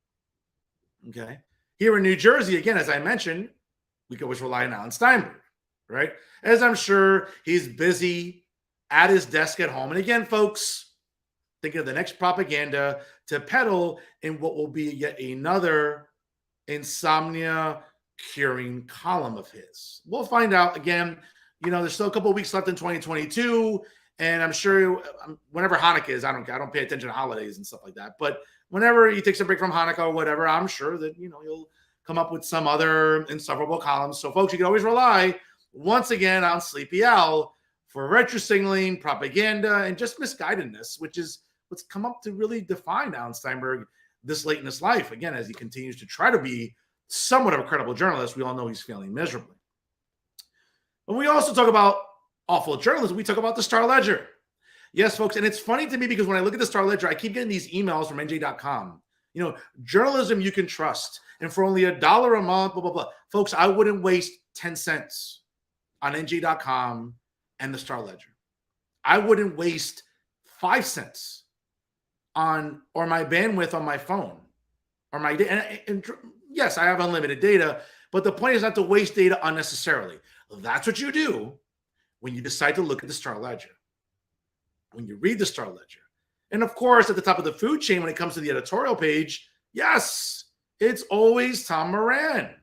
Okay. Here in New Jersey, again, as I mentioned, we could always rely on Alan Steinberg, right? As I'm sure he's busy at his desk at home. And again, folks, thinking of the next propaganda to peddle in what will be yet another insomnia curing column of his. We'll find out. Again, there's still a couple of weeks left in 2022. And I'm sure whenever Hanukkah is, I don't pay attention to holidays and stuff like that. But whenever he takes a break from Hanukkah or whatever, I'm sure that, you'll come up with some other insufferable columns. So, folks, you can always rely, once again, on Sleepy Al for virtue signaling, propaganda, and just misguidedness, which is what's come up to really define Alan Steinberg this late in his life. Again, as he continues to try to be somewhat of a credible journalist, we all know he's failing miserably. But we also talk about awful journalism. We talk about the Star Ledger. Yes, folks, and it's funny to me because when I look at the Star Ledger, I keep getting these emails from NJ.com. Journalism you can trust. And for only $1 a month, blah, blah, blah. Folks, I wouldn't waste 10 cents on NJ.com and the Star Ledger. I wouldn't waste 5 cents or my bandwidth on my phone or my data. And yes, I have unlimited data, but the point is not to waste data unnecessarily. That's what you do when you decide to look at the Star Ledger, when you read the Star Ledger. And of course, at the top of the food chain, when it comes to the editorial page, yes, it's always Tom Moran.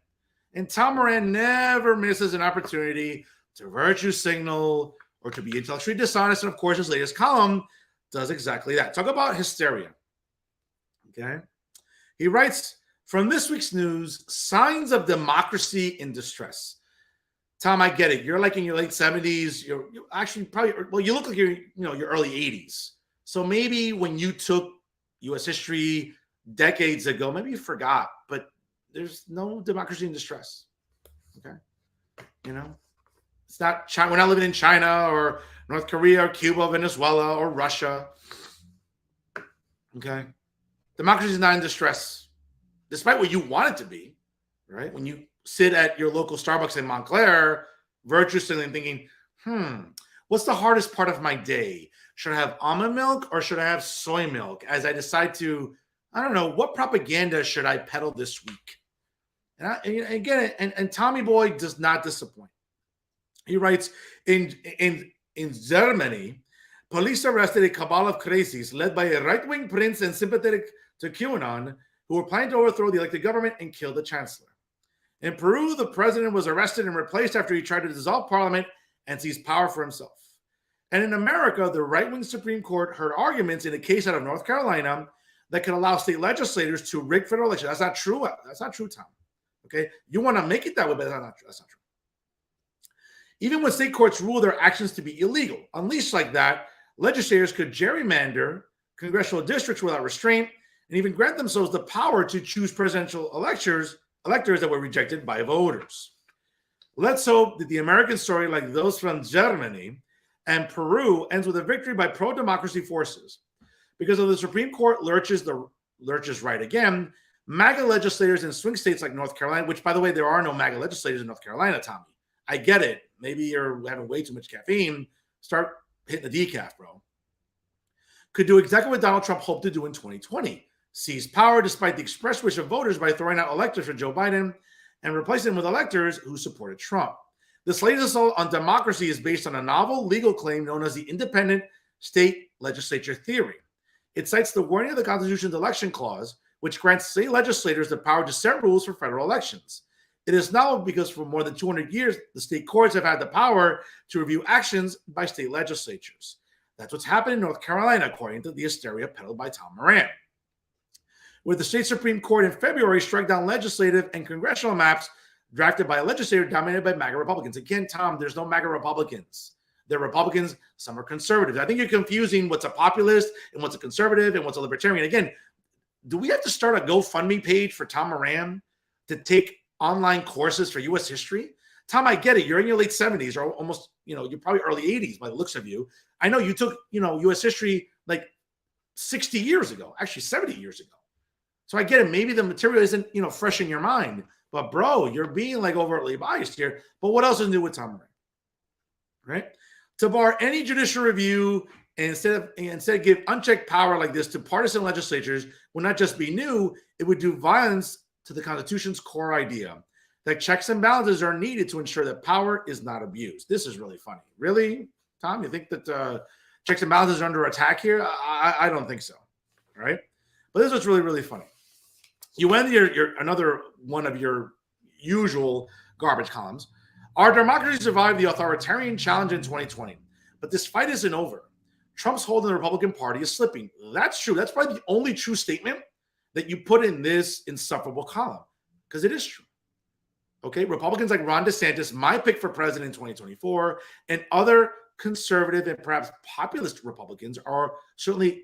And Tom Moran never misses an opportunity to virtue signal or to be intellectually dishonest. And of course, his latest column does exactly that. Talk about hysteria. Okay. He writes, from this week's news, signs of democracy in distress. Tom, I get it. You're like in your late 70s. You're actually probably, well, you look like you're, your early 80s. So maybe when you took U.S. history decades ago, maybe you forgot, but there's no democracy in distress. Okay. It's not China. We're not living in China or North Korea or Cuba, Venezuela or Russia. Okay. Democracy is not in distress, despite what you want it to be, right? When you sit at your local Starbucks in Montclair, virtue signaling, thinking, what's the hardest part of my day? Should I have almond milk or should I have soy milk? As I decide to, I don't know, what propaganda should I peddle this week? And Tommy Boy does not disappoint. He writes, in Germany, police arrested a cabal of crazies led by a right-wing prince and sympathetic to QAnon who were planning to overthrow the elected government and kill the chancellor. In Peru, the president was arrested and replaced after he tried to dissolve parliament and seize power for himself. And in America, the right-wing Supreme Court heard arguments in a case out of North Carolina that could allow state legislators to rig federal elections. That's not true. That's not true, Tom. Okay? You want to make it that way, but that's not true. Even when state courts rule their actions to be illegal, unleashed like that, legislators could gerrymander congressional districts without restraint and even grant themselves the power to choose presidential electors that were rejected by voters. Let's hope that the American story, like those from Germany and Peru, ends with a victory by pro-democracy forces. Because of the Supreme Court lurches right again, MAGA legislators in swing states like North Carolina, which, by the way, there are no MAGA legislators in North Carolina, Tommy. I get it. Maybe you're having way too much caffeine. Start hitting the decaf, bro. Could do exactly what Donald Trump hoped to do in 2020. Seize power despite the express wish of voters by throwing out electors for Joe Biden and replacing them with electors who supported Trump. This latest assault on democracy is based on a novel legal claim known as the independent state legislature theory. It cites the wording of the Constitution's election clause, which grants state legislators the power to set rules for federal elections. It is novel because for more than 200 years, the state courts have had the power to review actions by state legislatures. That's what's happened in North Carolina, according to the hysteria peddled by Tom Moran. With the state Supreme Court in February struck down legislative and congressional maps drafted by a legislator dominated by MAGA Republicans. Again, Tom, there's no MAGA Republicans. They're Republicans, some are conservatives. I think you're confusing what's a populist and what's a conservative and what's a libertarian. Again, do we have to start a GoFundMe page for Tom Moran to take online courses for U.S. history? Tom, I get it. You're in your late 70s or almost, you're probably early 80s by the looks of you. I know you took, U.S. history like 60 years ago, actually 70 years ago. So I get it. Maybe the material isn't, fresh in your mind. But, bro, you're being like overtly biased here. But what else is new with Tom Moran? Right? To bar any judicial review And instead of give unchecked power like this to partisan legislatures would not just be new, it would do violence to the Constitution's core idea that checks and balances are needed to ensure that power is not abused. This is really funny. Really, Tom? You think that checks and balances are under attack here? I don't think so. All right. But this is really, really funny. You end your another one of your usual garbage columns. Our democracy survived the authoritarian challenge in 2020, but this fight isn't over. Trump's hold in the Republican Party is slipping. That's true. That's probably the only true statement that you put in this insufferable column, because it is true. Okay, Republicans like Ron DeSantis, my pick for president in 2024, and other conservative and perhaps populist Republicans are certainly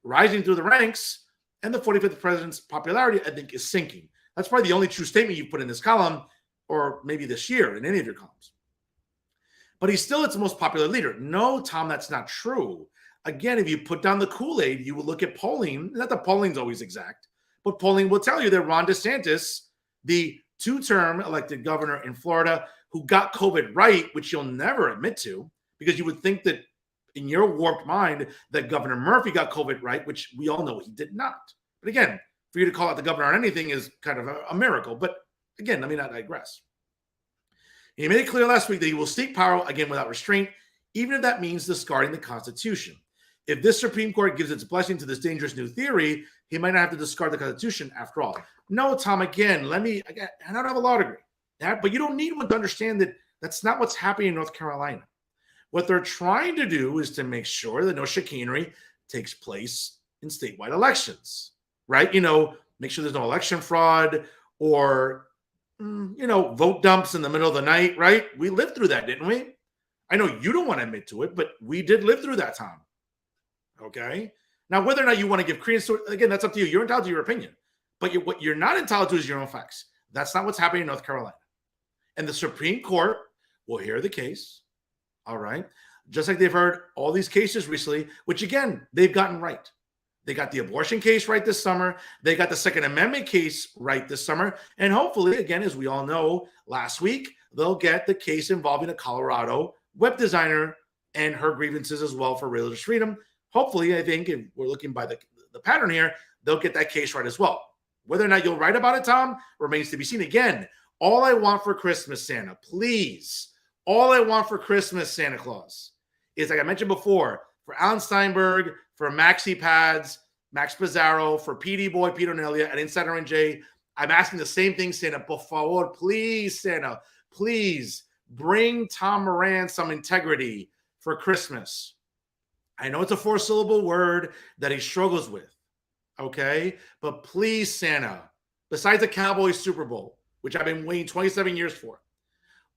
rising through the ranks, and the 45th president's popularity, I think, is sinking. That's probably the only true statement you put in this column, or maybe this year in any of your columns. But he's still its most popular leader. No, Tom, that's not true. Again, if you put down the Kool-Aid, you will look at polling. Not that polling's always exact, but polling will tell you that Ron DeSantis, the two-term elected governor in Florida, who got COVID right, which you'll never admit to, because you would think that in your warped mind that Governor Murphy got COVID right, which we all know he did not. But again, for you to call out the governor on anything is kind of a miracle. But again, let me not digress. He made it clear last week that he will seek power again without restraint, even if that means discarding the Constitution. If this Supreme Court gives its blessing to this dangerous new theory, he might not have to discard the Constitution after all. No, Tom, again, I don't have a law degree, but you don't need one to understand that that's not what's happening in North Carolina. What they're trying to do is to make sure that no chicanery takes place in statewide elections, right? Make sure there's no election fraud or vote dumps in the middle of the night, right? We lived through that, didn't we? I know you don't want to admit to it, but we did live through that time. Okay? Now, whether or not you want to give credence to it, again, that's up to you. You're entitled to your opinion. But what you're not entitled to is your own facts. That's not what's happening in North Carolina. And the Supreme Court will hear the case, all right? Just like they've heard all these cases recently, which, again, they've gotten right. They got the abortion case right this summer. They got the Second Amendment case right this summer. And hopefully, again, as we all know, last week, they'll get the case involving a Colorado web designer and her grievances as well for religious freedom. Hopefully, I think, if we're looking by the pattern here, they'll get that case right as well. Whether or not you'll write about it, Tom, remains to be seen. Again, all I want for Christmas, Santa, please, all I want for Christmas, Santa Claus, is, like I mentioned before, for Alan Steinberg, for Maxi Pads, Max Pizarro, for PD Boy, Peter Nelia, and Insider NJ, I'm asking the same thing, Santa. Por favor, please, Santa, please bring Tom Moran some integrity for Christmas. I know it's a 4-syllable word that he struggles with, okay? But please, Santa, besides the Cowboys Super Bowl, which I've been waiting 27 years for,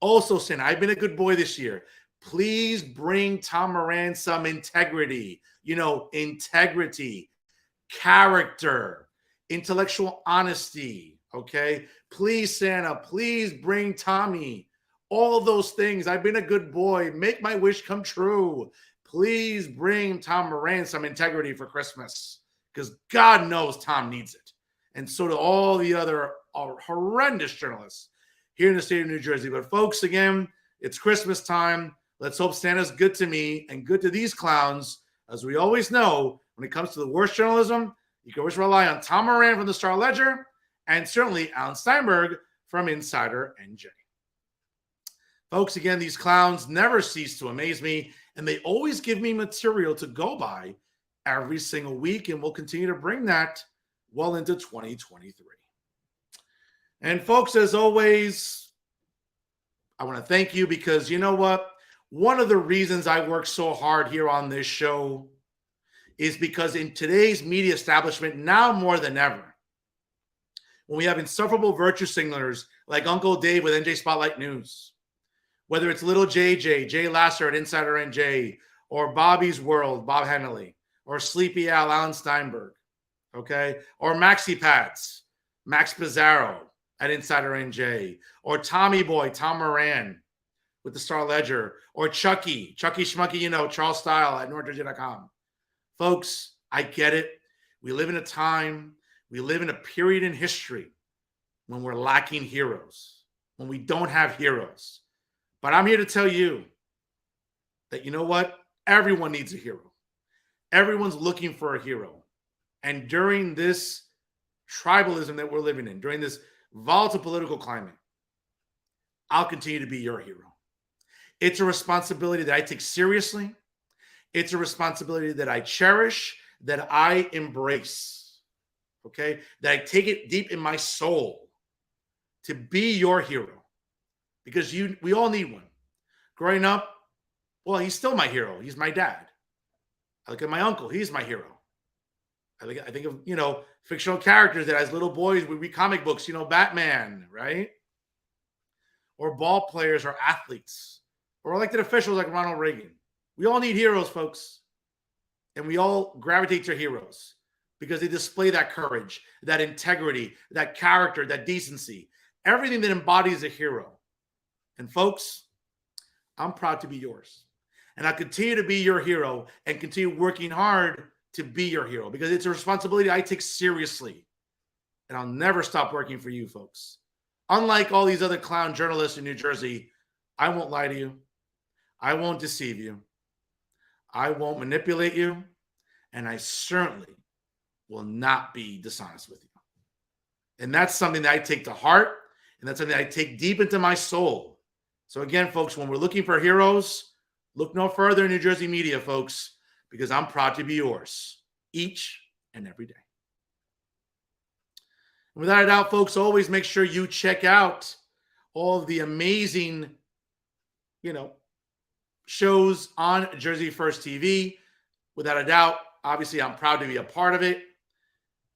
also, Santa, I've been a good boy this year. Please bring Tom Moran some integrity. Integrity, character, intellectual honesty, okay? Please, Santa, please bring Tommy. All of those things. I've been a good boy. Make my wish come true. Please bring Tom Moran some integrity for Christmas, because God knows Tom needs it. And so do all the other horrendous journalists here in the state of New Jersey. But folks, again, it's Christmas time. Let's hope Santa's good to me and good to these clowns. As we always know, when it comes to the worst journalism, you can always rely on Tom Moran from the Star Ledger and certainly Alan Steinberg from Insider NJ. Folks, again, these clowns never cease to amaze me, and they always give me material to go by every single week, and we'll continue to bring that well into 2023. And folks, as always, I want to thank you, because you know what? One of the reasons I work so hard here on this show is because in today's media establishment, now more than ever, when we have insufferable virtue signalers like Uncle Dave with NJ Spotlight News, whether it's little JJ, Jay Lasser at Insider NJ, or Bobby's World, Bob Hennelly, or Sleepy Al, Alan Steinberg, okay? Or Maxi Pads, Max Pizarro at Insider NJ, or Boy, Tom Moran with the Star Ledger, or Chucky Schmucky, Charles Style at NorthJersey.com. Folks, I get it. We live in a time, we live in a period in history when we're lacking heroes, when we don't have heroes. But I'm here to tell you that, you know what? Everyone needs a hero. Everyone's looking for a hero. And during this tribalism that we're living in, during this volatile political climate, I'll continue to be your hero. It's a responsibility that I take seriously. It's a responsibility that I cherish, that I embrace, okay? That I take it deep in my soul to be your hero, because we all need one. Growing up, well, he's still my hero. He's my dad. I look at my uncle. He's my hero. I think of, fictional characters that as little boys, we read comic books, Batman, right? Or ball players or athletes or elected officials like Ronald Reagan. We all need heroes, folks. And we all gravitate to heroes because they display that courage, that integrity, that character, that decency, everything that embodies a hero. And folks, I'm proud to be yours. And I'll continue to be your hero and continue working hard to be your hero, because it's a responsibility I take seriously. And I'll never stop working for you, folks. Unlike all these other clown journalists in New Jersey, I won't lie to you. I won't deceive you. I won't manipulate you. And I certainly will not be dishonest with you. And that's something that I take to heart. And that's something I take deep into my soul. So again, folks, when we're looking for heroes, look no further in New Jersey media, folks, because I'm proud to be yours each and every day. And without a doubt, folks, always make sure you check out all of the amazing, shows on Jersey First TV. Without a doubt, obviously, I'm proud to be a part of it.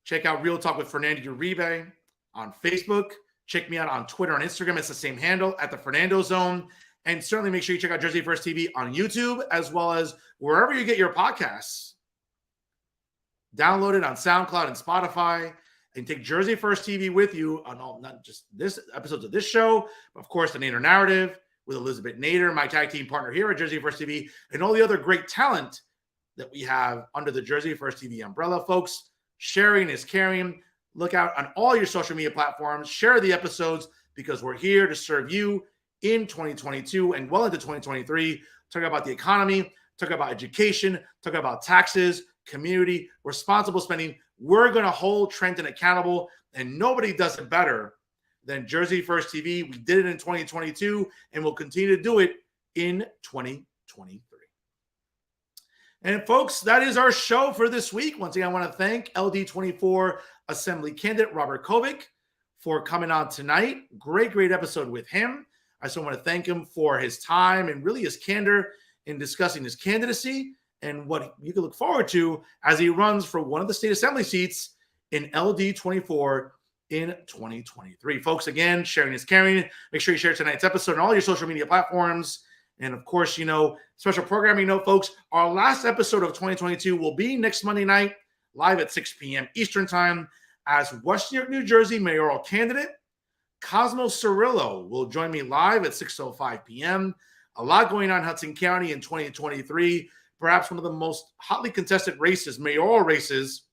Check out Real Talk with Fernando Uribe on Facebook. Check me out on Twitter and Instagram. It's the same handle, at the Fernando Zone. And certainly make sure you check out Jersey First TV on YouTube, as well as wherever you get your podcasts. Download it on SoundCloud and Spotify, and take Jersey First TV with you on all, not just this episodes of this show, but of course the Nader Narrative with Elizabeth Nader, my tag team partner here at Jersey First TV, and all the other great talent that we have under the Jersey First TV umbrella. Folks, sharing is caring. Look out on all your social media platforms. Share the episodes, because we're here to serve you in 2022 and well into 2023. Talk about the economy, talk about education, talk about taxes, community, responsible spending. We're going to hold Trenton accountable, and nobody does it better than Jersey First TV. We did it in 2022, and we'll continue to do it in 2023. And folks, that is our show for this week. Once again, I want to thank LD24 Assembly candidate Robert Kovic for coming on tonight. Great episode with him. I also want to thank him for his time and really his candor in discussing his candidacy and what you can look forward to as he runs for one of the state assembly seats in LD24 in 2023. Folks, again, sharing is caring. Make sure you share tonight's episode on all your social media platforms. And of course, special programming note, folks, our last episode of 2022 will be next Monday night, live at 6 p.m. Eastern Time, as West New Jersey mayoral candidate Cosmo Cirillo will join me live at 6:05 p.m. A lot going on in Hudson County in 2023. Perhaps one of the most hotly contested races, mayoral races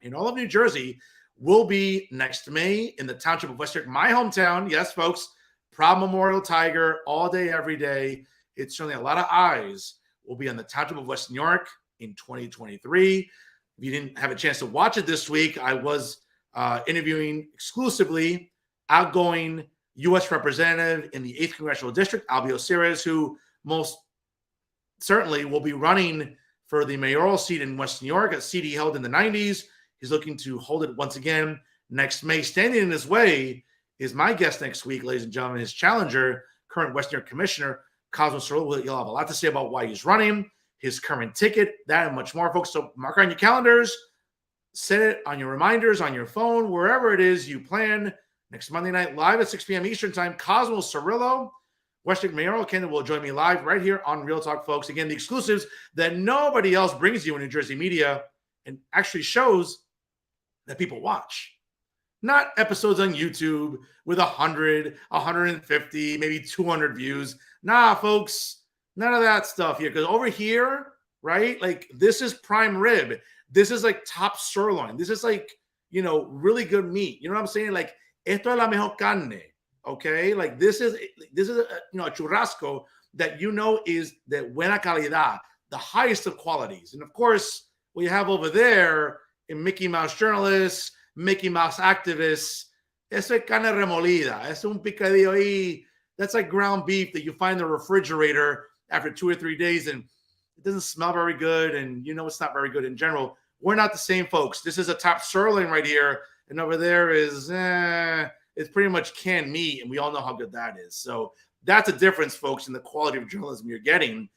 in all of New Jersey, will be next May in the township of West York, my hometown. Yes, folks, proud Memorial Tiger all day, every day. It's certainly a lot of eyes will be on the township of West New York in 2023. If you didn't have a chance to watch it this week, I was interviewing exclusively outgoing U.S. Representative in the 8th Congressional District, Albio Osiris, who most certainly will be running for the mayoral seat in West New York, a seat he held in the 90s. He's looking to hold it once again next May. Standing in his way is my guest next week, ladies and gentlemen, his challenger, current West New York Commissioner, Cosmo Cirillo. He'll have a lot to say about why he's running, his current ticket, that and much more, folks. So mark on your calendars, set it on your reminders, on your phone, wherever it is you plan. Next Monday night, live at 6 p.m. Eastern Time, Cosmo Cirillo, West York mayoral candidate, will join me live right here on Real Talk, folks. Again, the exclusives that nobody else brings you in New Jersey media, and actually shows that people watch. Not episodes on YouTube with 100, 150, maybe 200 views. Nah, folks, none of that stuff here. Because over here, right, like this is prime rib. This is like top sirloin. This is like, really good meat. You know what I'm saying? Like, esto es la mejor carne. Okay? Like this is a churrasco that is de buena calidad. the highest of qualities. And of course, what you have over there in Mickey Mouse journalists, Mickey Mouse activists, eso es carne remolida. Es un picadillo ahí. That's like ground beef that you find in the refrigerator after 2 or 3 days, and it doesn't smell very good, and you know it's not very good in general. We're not the same, folks. This is a top sirloin right here, and over there is it's pretty much canned meat, and we all know how good that is. So that's a difference, folks, in the quality of journalism you're getting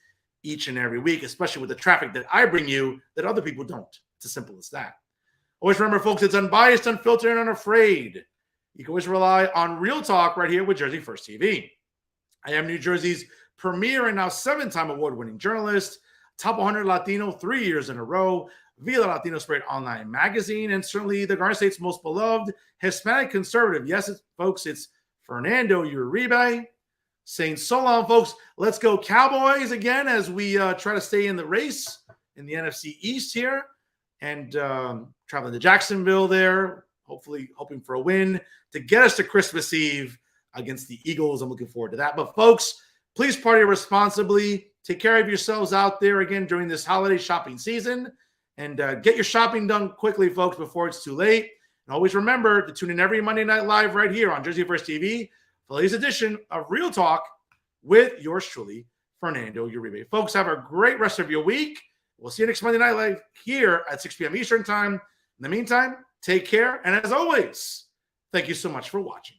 each and every week, especially with the traffic that I bring you that other people don't. It's as simple as that. Always remember, folks, it's unbiased, unfiltered, and unafraid. You can always rely on real talk right here with Jersey First TV. I am New Jersey's premier and now 7-time award-winning journalist, top 100 Latino 3 years in a row, via the Latino Spirit online magazine, and certainly the Garden State's most beloved Hispanic conservative. Yes, folks, it's Fernando Uribe saying so long, folks. Let's go Cowboys again as we try to stay in the race in the NFC East here, and traveling to Jacksonville there, hopefully hoping for a win to get us to Christmas Eve against the Eagles. I'm looking forward to that. But folks, please party responsibly. Take care of yourselves out there again during this holiday shopping season, and get your shopping done quickly, folks, before it's too late. And always remember to tune in every Monday Night Live right here on Jersey First TV for the latest edition of Real Talk with yours truly, Fernando Uribe. Folks, have a great rest of your week. We'll see you next Monday Night Live here at 6 p.m. Eastern Time. In the meantime, take care. And as always, thank you so much for watching.